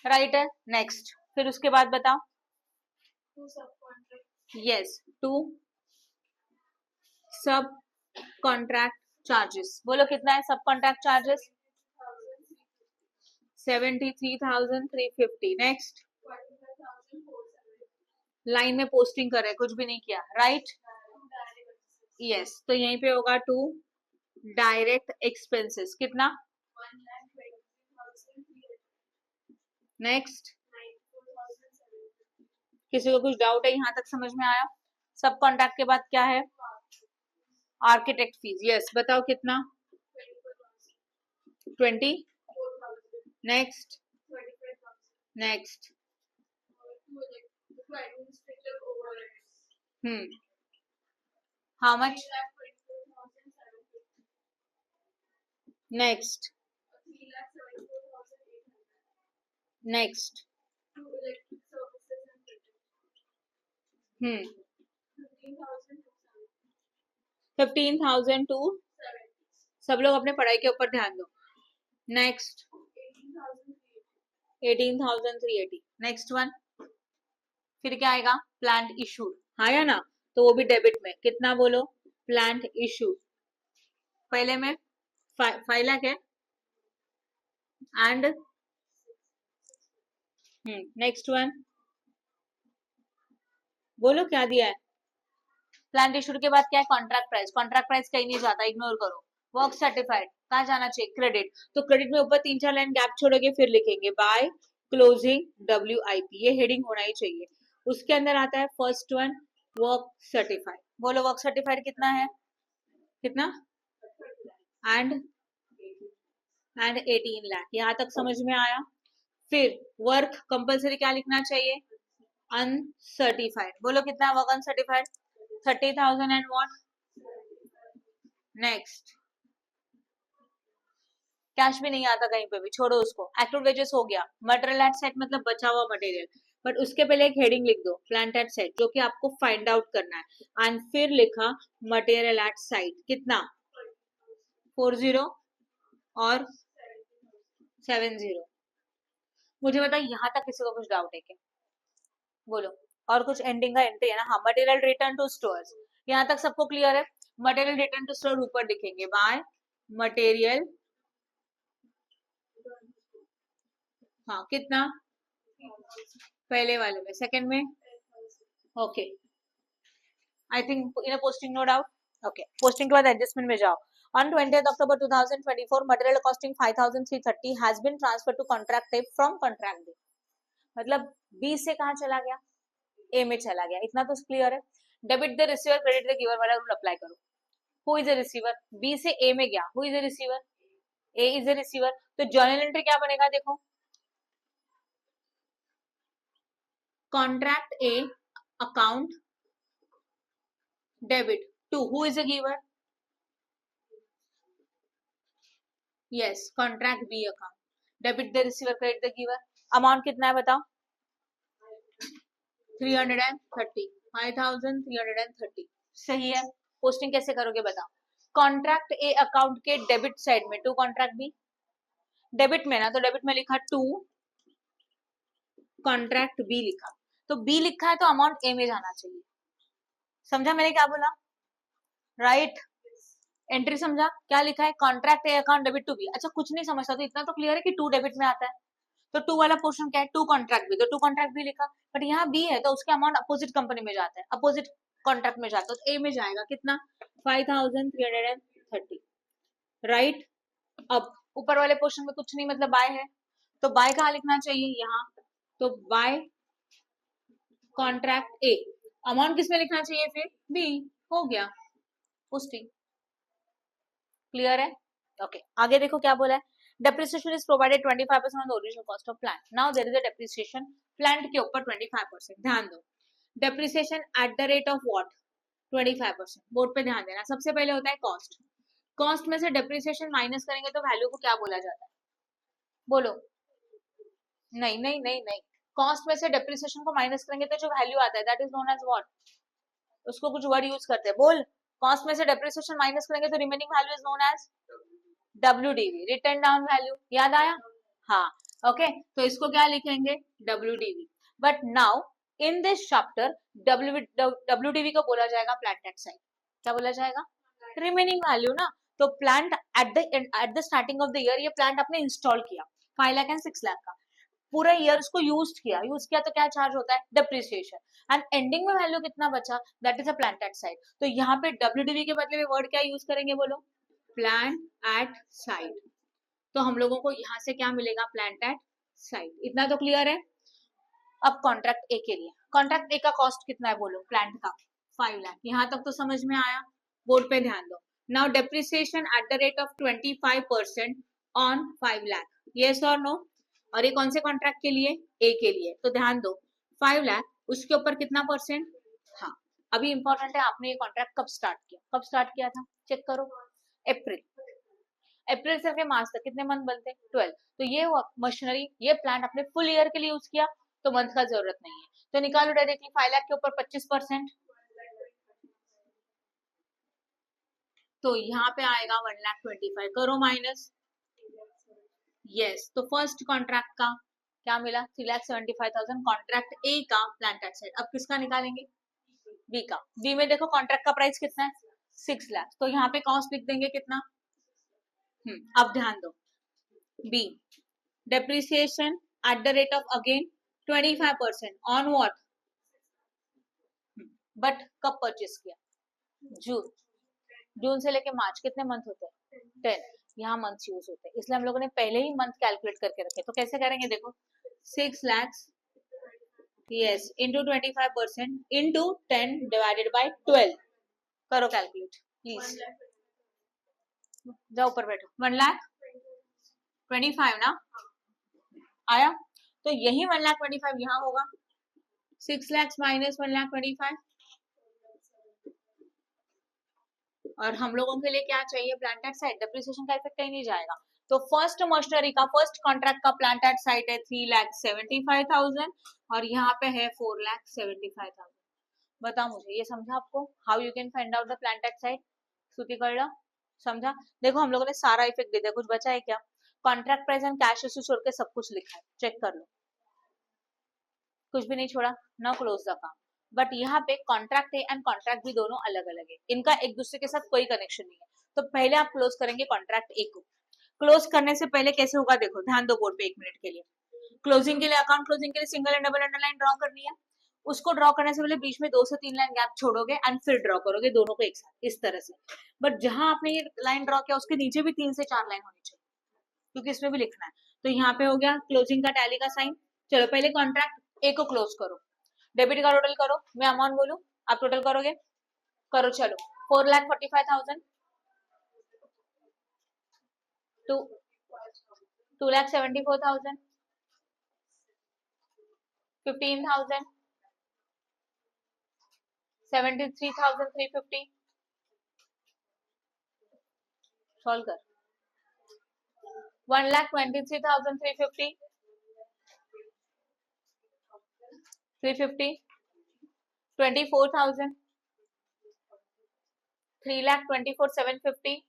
राइट है। नेक्स्ट, फिर उसके बाद बताओ। यस, टू सब कॉन्ट्रैक्ट चार्जेस। बोलो कितना है sub contract charges? 73,350। Next, line में पोस्टिंग कर रहे, कुछ भी नहीं किया, राइट? यस, तो यहीं पे होगा टू डायरेक्ट एक्सपेंसेस कितना? नेक्स्ट, किसी को कुछ डाउट है यहाँ तक समझ में आया? सब कॉन्ट्रैक्ट के बाद क्या है? Architect fees. यस, बताओ कितना? 20। Next, next, how much? Next, next, 15,000 two, सब लोग अपने पढ़ाई के ऊपर ध्यान दो। नेक्स्ट, 18,380। नेक्स्ट वन, फिर क्या आएगा? प्लांट इशूड, आया ना, तो वो भी डेबिट में कितना बोलो? प्लांट इशूड पहले में 5 लाख है एंड नेक्स्ट वन बोलो क्या दिया है? प्लांट इशूड के बाद क्या है? Contract price. कॉन्ट्रैक्ट प्राइस कहीं नहीं जाता, इग्नोर करो। वर्क सर्टिफाइड कहाँ जाना चाहिए? क्रेडिट, तो क्रेडिट में ऊपर 3-4 लाइन गैप छोड़ोगे, फिर लिखेंगे बाय क्लोजिंग WIP, ये हेडिंग होना ही चाहिए। उसके अंदर आता है फर्स्ट वन वर्क सर्टिफाइड। बोलो वर्क सर्टिफाइड कितना है? कितना? एंड 18 लाख। यहाँ तक समझ में आया? फिर वर्क कंपल्सरी क्या लिखना चाहिए? अनसर्टिफाइड, बोलो कितना है work uncertified, 30,000 and what next, cash भी नहीं आता कहीं पे भी, छोड़ो उसको, एक्टिव वेजेस हो गया, मटेरियल एट साइट मतलब बचा हुआ मटेरियल, बट उसके पहले एक हेडिंग लिख दो प्लांट एट साइट, जो कि आपको फाइंड आउट करना है, एंड फिर लिखा मटेरियल एट साइट कितना 40 और 70। मुझे बता यहाँ तक किसी को कुछ डाउट है क्या, बोलो, और कुछ एंडिंग का एंट्री है ना, हाँ मटेरियल रिटर्न टू स्टोर्स, यहाँ तक सबको क्लियर है, मटेरियल रिटर्न टू स्टोर ऊपर दिखेंगे बाय मटेरियल, हाँ कितना पहले वाले में, सेकंड में okay, I think in posting no doubt, okay posting के बाद एडजस्टमेंट में जाओ, on 20th October 2024 material costing 5,330 has been transferred to contract A from contract B, मतलब B से कहाँ चला गया A में चला गया, इतना तो क्लियर है, debit the receiver credit the giver वाला रूल अप्लाई करो, who is the receiver, B से A में गया, who is the receiver, A is the receiver, तो जर्नल एंट्री क्या बनेगा देखो, contract A account debit to who is the giver, yes contract B account debit the receiver credit the giver, amount कितना है बताओ 330, 5,330 सही है, पोस्टिंग कैसे करोगे बताओ, कॉन्ट्रैक्ट ए अकाउंट के डेबिट साइड में टू कॉन्ट्रैक्ट बी, डेबिट में ना तो डेबिट में लिखा टू कॉन्ट्रैक्ट बी लिखा, तो बी लिखा है तो अमाउंट ए में जाना चाहिए, समझा मैंने क्या बोला, राइट एंट्री समझा क्या लिखा है, contract A account debit to B, अच्छा कुछ नहीं समझता तो इतना तो क्लियर है कि टू डेबिट में आता है, तो टू वाला पोर्शन क्या है टू कॉन्ट्रैक्ट भी, तो टू कॉन्ट्रैक्ट भी लिखा, बट यहाँ बी है तो उसके अमाउंट अपोजिट कंपनी में जाता है, अपोजिट कॉन्ट्रैक्ट में जाता है, तो ए में जाएगा कितना 5,330, राइट, अब ऊपर वाले पोर्शन में कुछ नहीं मतलब बाय है, तो बाय कहाँ लिखना चाहिए यहाँ, तो बाय कॉन्ट्रैक्ट ए, अमाउंट किसमें लिखना चाहिए फिर बी, हो गया पोस्टिंग, क्लियर है, ओके आगे देखो क्या बोला है, depreciation is provided 25% on the original cost of plant, now there is a depreciation plant के ऊपर 25%, ध्यान दो depreciation at the rate of what 25%, board पे ध्यान देना, सबसे पहले होता है कॉस्ट, कॉस्ट में से डेप्रिसिएशन माइनस करेंगे तो वैल्यू को क्या बोला जाता है, बोलो, नहीं नहीं नहीं नहीं, कॉस्ट में से डेप्रिसिएशन को माइनस करेंगे तो जो वैल्यू आता है that is known as what, उसको कुछ वर्ड यूज करते हैं, बोल, कॉस्ट में से डेप्रिसिएशन माइनस करेंगे तो remaining value is known as WDV, written down value, याद आया, हाँ ओके, तो इसको क्या लिखेंगे WDV, but now in this chapter WDV को बोला जाएगा प्लांट एट साइट, क्या बोला जाएगा रिमेनिंग वैल्यू ना, तो plant at the starting of the year ये प्लांट आपने इंस्टॉल किया 5 लाख एंड 6 लाख का, पूरा ईयर उसको यूज किया तो क्या चार्ज होता है डेप्रिसिएशन, एंड एंडिंग में वैल्यू कितना बचा that is a plant at site, तो यहाँ पे WDV के बदले में वर्ड क्या यूज करेंगे बोलो प्लांट एट साइट, तो हम लोगों को यहाँ से क्या मिलेगा प्लांट एट साइट, इतना तो क्लियर है, अब कॉन्ट्रैक्ट ए के लिए, कॉन्ट्रैक्ट ए का कॉस्ट कितना है बोलो प्लांट का 5 लाख, यहाँ तक तो समझ में आया, बोर्ड पे ध्यान दो, now depreciation at the rate of 25% on 5 lakh, yes और नो, और ये कौन से कॉन्ट्रैक्ट के लिए ए के लिए, तो ध्यान दो 5 लाख उसके ऊपर कितना परसेंट, हाँ अभी इंपॉर्टेंट है आपने ये कॉन्ट्रैक्ट कब स्टार्ट किया था चेक करो, अप्रैल से लेकर मार्च तक कितने मंथ बनते हैं 12, तो ये मशीनरी ये प्लांट अपने फुल ईयर के लिए यूज किया तो मंथ का जरूरत नहीं है, तो निकालो डायरेक्टली 5 लाख के ऊपर 25%, तो यहाँ पे आएगा 1,25,000, करो माइनस, यस तो फर्स्ट कॉन्ट्रैक्ट का क्या मिला 3,75,000 कॉन्ट्रैक्ट ए का प्लांट एट साइट, अब किसका निकालेंगे बी का, बी में देखो कॉन्ट्रैक्ट का प्राइस कितना है 6 लाख, तो यहाँ पे कॉस्ट लिख देंगे कितना, अब ध्यान दो B depreciation at the rate of again 25% on what, but कब परचेस किया जून से लेके मार्च, कितने मंथ होते हैं 10, यहाँ मंथ यूज होते हैं इसलिए हम लोगों ने पहले ही मंथ कैलकुलेट करके रखे, तो कैसे करेंगे देखो 6 lakh yes into 25% into 10 divided by 12, करो कैलकुलेट प्लीज, जाओ ऊपर बैठो 1,25,000 ना आया, तो यही 1,25,000 यहाँ होगा 6 lakhs minus 1,25,000 और हम लोगों के लिए क्या चाहिए? प्लांट एट साइट, डेप्रिसिएशन का इफेक्ट कहीं नहीं जाएगा। तो फर्स्ट मशीनरी का फर्स्ट कॉन्ट्रैक्ट का प्लांट एट साइट है 3,75,000 और यहाँ पे है 4,75,000। बताओ मुझे, ये समझा आपको? How you can find out the plant at site? Shruti कळला? समझा? देखो हम लोगों ने सारा इफेक्ट दे दिया, कुछ बचा है क्या? Contract price and cash issue छोड़ के सब कुछ लिखा है, चेक कर लो, कुछ भी नहीं छोड़ा। ना क्लोज द काम। बट यहाँ पे contract A and contract B दोनों अलग अलग है, इनका एक दूसरे के साथ कोई कनेक्शन नहीं है। तो पहले आप क्लोज करेंगे कॉन्ट्रैक्ट ए को। क्लोज करने से पहले कैसे होगा देखो, ध्यान दो बोर्ड पे 1 मिनट के लिए। क्लोजिंग के लिए, अकाउंट क्लोजिंग के लिए single and double underline draw करनी है। उसको ड्रॉ करने से पहले बीच में 2 से 3 लाइन गैप छोड़ोगे एंड फिर ड्रॉ करोगे दोनों को एक साथ, इस तरह से। बट जहां आपने ये लाइन ड्रॉ किया उसके नीचे भी 3 से 4 लाइन होनी चाहिए, क्योंकि इसमें भी लिखना है। तो यहाँ पे हो गया क्लोजिंग का टैली का साइन। चलो पहले कॉन्ट्रैक्ट ए को क्लोज करो, डेबिट का टोटल करो, मैं अमाउंट बोलूं आप टोटल करोगे, करो चलो। 4,45,000, 2,74,000, 15,000, 73,350, सॉल्व कर। 1,23,350, 350, 24,000, 3,24,750,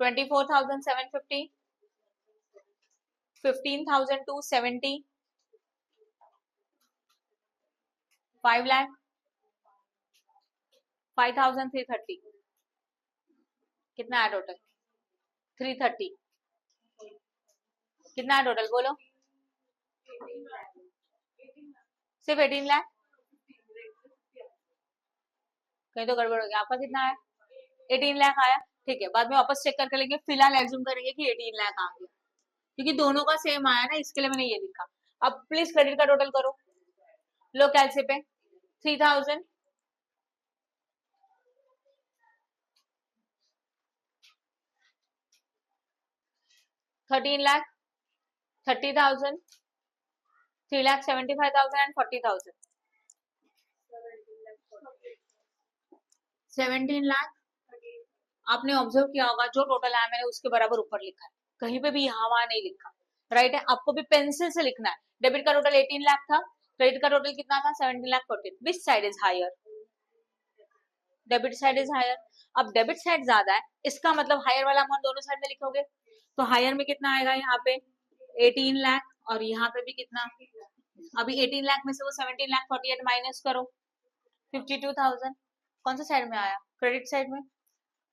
24,750, 15,270, 5 lakh, 5,330, कितना है टोटल? 330, कितना है टोटल बोलो? सिर्फ 18 लाख, कहीं तो गड़बड़ हो गया। आपका कितना है? 18 लाख आया, ठीक है, बाद में वापस चेक करके लेंगे। फिलहाल एज्यूम करेंगे कि 18 लाख आ गया, क्योंकि दोनों का सेम आया ना, इसके लिए मैंने ये लिखा। अब प्लीज क्रेडिट का टोटल करो, लो कैलसी पे। 3,000, 13 लाख, 30,000, 3,75,000 एंड 40,000, 17 लाख। आपने ऑब्जर्व किया होगा जो टोटल आया मैंने उसके बराबर ऊपर लिखा है, कहीं पे भी यहाँ वहां नहीं लिखा, राइट है? आपको भी पेंसिल से लिखना है। डेबिट का टोटल 18 लाख था, क्रेडिट का टोटल कितना था? 17 lakh 14। Which side is higher? Debit side is higher. अब डेबिट साइड ज्यादा है, इसका मतलब हायर वाला अमाउंट दोनों साइड में लिखोगे, तो हायर में कितना आएगा? यहाँ पे 18 लाख और यहाँ पे भी कितना? अभी 18 लाख में से वो 17 लाख 48 माइनस करो, 52,000। कौन सा साइड में आया? क्रेडिट साइड में।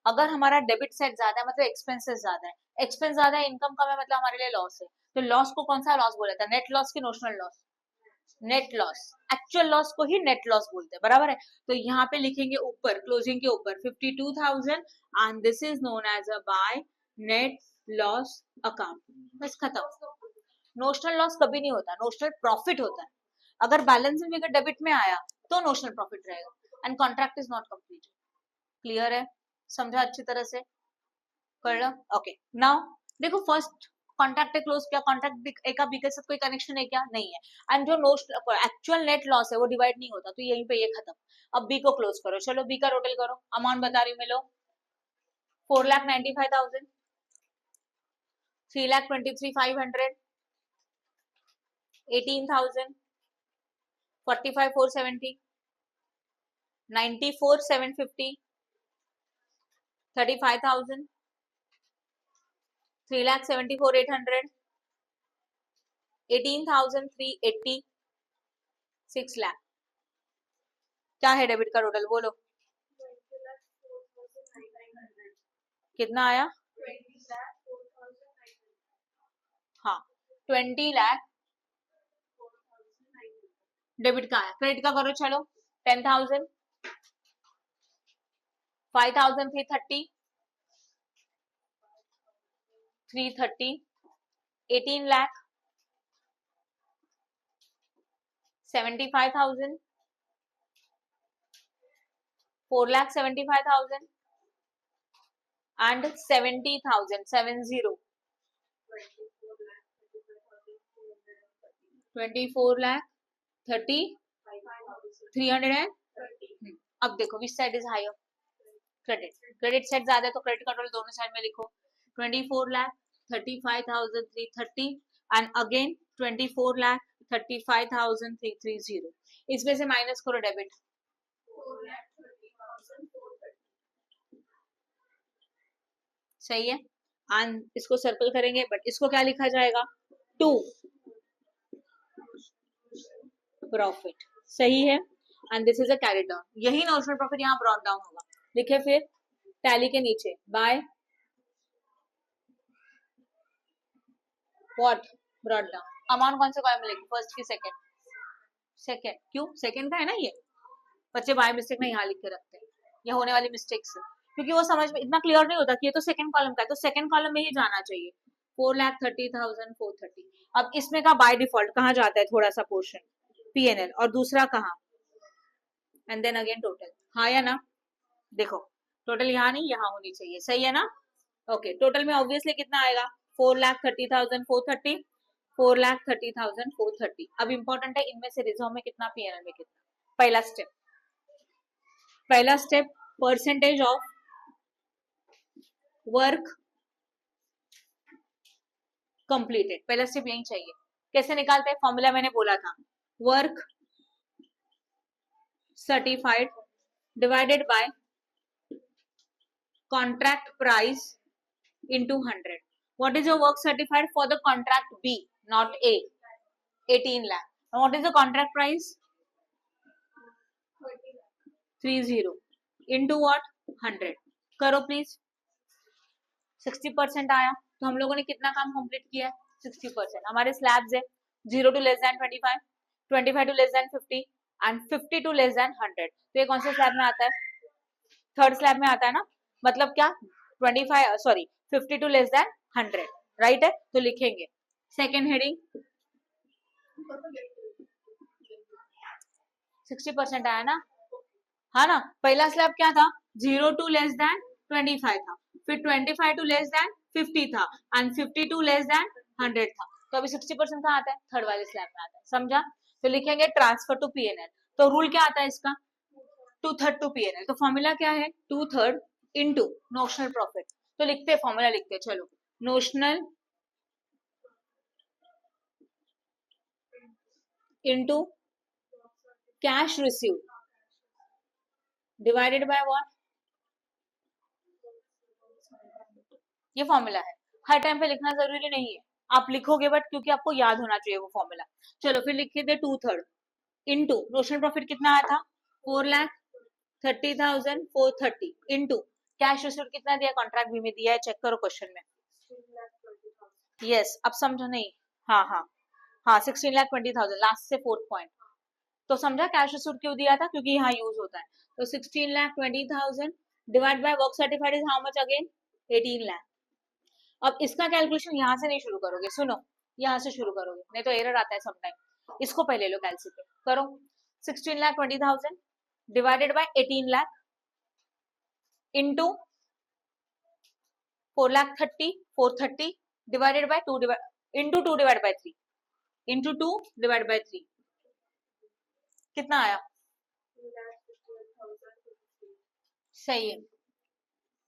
अगर हमारा डेबिट साइड ज्यादा है मतलब एक्सपेंसेस ज्यादा है, एक्सपेंस ज्यादा है इनकम कम है मतलब हमारे लिए लॉस है। तो लॉस को कौन सा लॉस बोला था? नेट लॉस की notional loss? Net loss. Actual loss को ही नेट लॉस बोलते हैं, बराबर है? तो यहाँ पे लिखेंगे ऊपर क्लोजिंग के ऊपर 52,000 and this is known as a by net loss account. बस खत्म। नोशनल लॉस कभी नहीं होता, नोशनल प्रॉफिट होता है। अगर बैलेंसिंग फिगर डेबिट में आया तो नोशनल प्रॉफिट रहेगा and contract is not complete. Clear है? समझा अच्छी तरह से? कर लो। ओके, नाउ देखो फर्स्ट कॉन्ट्रैक्ट क्लोज किया, कॉन्ट्रैक्ट ए का बी के साथ कोई कनेक्शन है क्या? नहीं है। एंड जो एक्चुअल नेट लॉस है वो डिवाइड नहीं होता, तो यहीं पे ये खत्म। अब बी को क्लोज करो, चलो बी का टोटल करो, अमाउंट बता रही हूँ मैं, लो 4,95,000, 3,23,500, 18,000, 45,470, 94,750, 35,000, 3,74,800, 18,380, 6 लाख। क्या है डेबिट का टोटल बोलो? कितना आया? हाँ 20 लाख डेबिट का आया। क्रेडिट का करो चलो, 10,000, 5,330, 330, 18 लाख, 75,000, 4,75,000 and 70,000, 70, 24,30,300 अब देखो which side is higher, credit side ज्यादा है तो क्रेडिट कंट्रोल दोनों साइड में लिखो 24,35,330 एंड अगेन 24,35,330 इसमें से माइनस करो डेबिट, सही है एंड इसको सर्कल करेंगे बट इसको क्या लिखा जाएगा टू प्रॉफिट, सही है and this is a carry down, यही नोशनल प्रॉफिट यहाँ ब्रॉट डाउन होगा, लिखे फिर टैली के नीचे by what brought down, amount कौन से कॉलम में लिखे फर्स्ट की सेकंड, सेकंड क्यों सेकंड का है ना ये, बच्चे बाय मिस्टेक में यहाँ लिख के रखते हैं, ये होने वाली मिस्टेक से क्योंकि वो समझ में इतना क्लियर नहीं होता कि ये तो सेकंड कॉलम का है तो सेकंड कॉलम में ही जाना चाहिए 4,30,430, अब इसमें का बाय डिफॉल्ट कहाँ जाता है थोड़ा सा पोर्शन पीएनएल और दूसरा कहाँ एंड देन अगेन टोटल, हाँ या ना, देखो टोटल यहाँ नहीं यहाँ होनी चाहिए, सही है ना, ओके टोटल में ऑब्वियसली कितना आएगा 4,30,430, 4,30,430, अब इंपॉर्टेंट है इनमें से रिजर्व में कितना पीएनएल में कितना, पहला step percentage of work completed, पहला स्टेप यही चाहिए, कैसे निकालते हैं फॉर्मूला मैंने बोला था work certified divided by contract price into 100. What is your work certified for the contract B, not A? 18 lakh. And what is the contract price? 30 into what? 100. करो प्लीज, 60% आया तो हम लोगों ने कितना काम कंप्लीट किया है 60%, हमारे स्लैब्स है 0 to less than 25, 25 to less than 50 and 50 to less than 100, तो ये कौन से स्लैब में आता है थर्ड स्लैब में आता है ना, मतलब क्या 50 टू लेस देन 100, राइट है, तो लिखेंगे सेकेंड हेडिंग 60% आया ना, हाँ ना, पहला स्लैब क्या था 0 टू लेस देन 25 था, फिर 25 टू लेस देन 50 था एंड 50 टू लेस देन 100 था, तो अभी 60% कहाँ आता है थर्ड वाले स्लैब में आता है, समझा, तो लिखेंगे ट्रांसफर टू पीएनएल, तो रूल क्या आता है इसका 2/3 टू पीएनएल, तो फॉर्मूला क्या है 2/3 इनटू नोशनल प्रॉफिट, तो लिखते फॉर्मूला लिखते चलो notional into cash receive divided by what, ये फॉर्मूला है, हर टाइम पे लिखना जरूरी नहीं है, आप लिखोगे बट क्योंकि आपको याद होना चाहिए वो फॉर्मूला, चलो फिर लिखिए थे 2/3 इनटू नोशनल प्रॉफिट कितना आया था 4,30,430 इनटू कैश रिसीव्ड कितना दिया कॉन्ट्रैक्ट भी में दिया है, चेक करो क्वेश्चन में, यस अब समझो नहीं, हाँ हाँ हाँ 16,20,000 लास्ट से फोर्थ पॉइंट, तो समझा कैश रिसीव्ड क्यों दिया था क्योंकि यहाँ यूज होता है, तो 16,20,000 divide by work certified is how much again 18 lakh, अब इसका कैलकुलेशन यहाँ से नहीं शुरू करोगे, सुनो यहाँ से शुरू करोगे नहीं तो एरर आता है समटाइम, इसको पहले लो कैलकुलेट करो 16,20,000 divided by 18 lakh into 4,30,430 divided by 2 into 2 divide by 3 into 2 divide by 3 कितना आया, सही है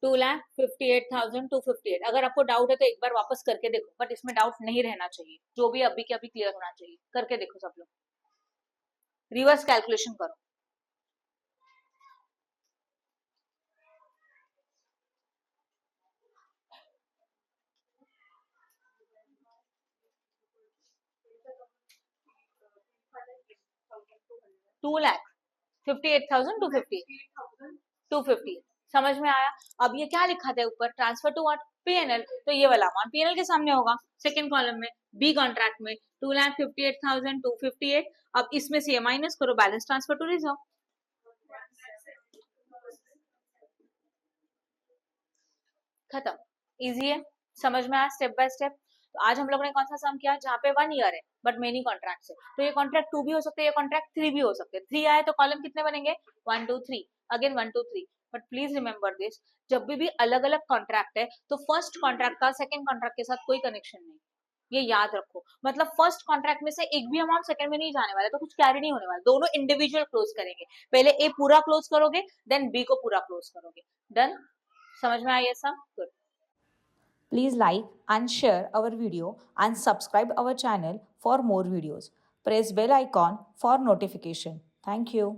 2,58,258, अगर आपको डाउट है तो एक बार वापस करके देखो, बट इसमें डाउट नहीं रहना चाहिए, जो भी अभी के अभी क्लियर होना चाहिए, करके देखो सब लोग, रिवर्स कैलकुलेशन करो, $2,58,250 समझ में आया, अब ये क्या लिखा था ऊपर ट्रांसफर टू व्हाट पीएनएल, तो ये वाला अमाउंट पीएनएल के सामने होगा सेकंड कॉलम में बी कॉन्ट्रैक्ट में 2,58,258, अब इसमें से ये माइनस करो बैलेंस ट्रांसफर टू रिजर्व, खत्म, इजी है, समझ में आया स्टेप बाय स्टेप, तो आज हम लोगों ने कौन सा सम किया जहाँ पे 1 ईयर है बट मेनी कॉन्ट्रैक्ट है, तो ये कॉन्ट्रैक्ट 2 भी हो सकते हैं, ये कॉन्ट्रैक्ट 3 भी हो सकते हैं, 3 आए तो कॉलम कितने बनेंगे 1 2 3 again 1 2 3, but please remember this, जब भी अलग अलग कॉन्ट्रैक्ट है तो फर्स्ट कॉन्ट्रैक्ट का सेकंड कॉन्ट्रैक्ट के साथ कोई कनेक्शन नहीं, ये याद रखो, मतलब फर्स्ट कॉन्ट्रैक्ट में से एक भी अमाउंट सेकंड में नहीं जाने वाला, तो कुछ कैरी नहीं होने वाला, दोनों इंडिविजुअल क्लोज करेंगे, पहले ए पूरा क्लोज करोगे देन बी को पूरा क्लोज करोगे। डन, समझ में आया सब? Good. Please like and share our video and subscribe our channel for more videos. Press bell icon for notification. Thank you.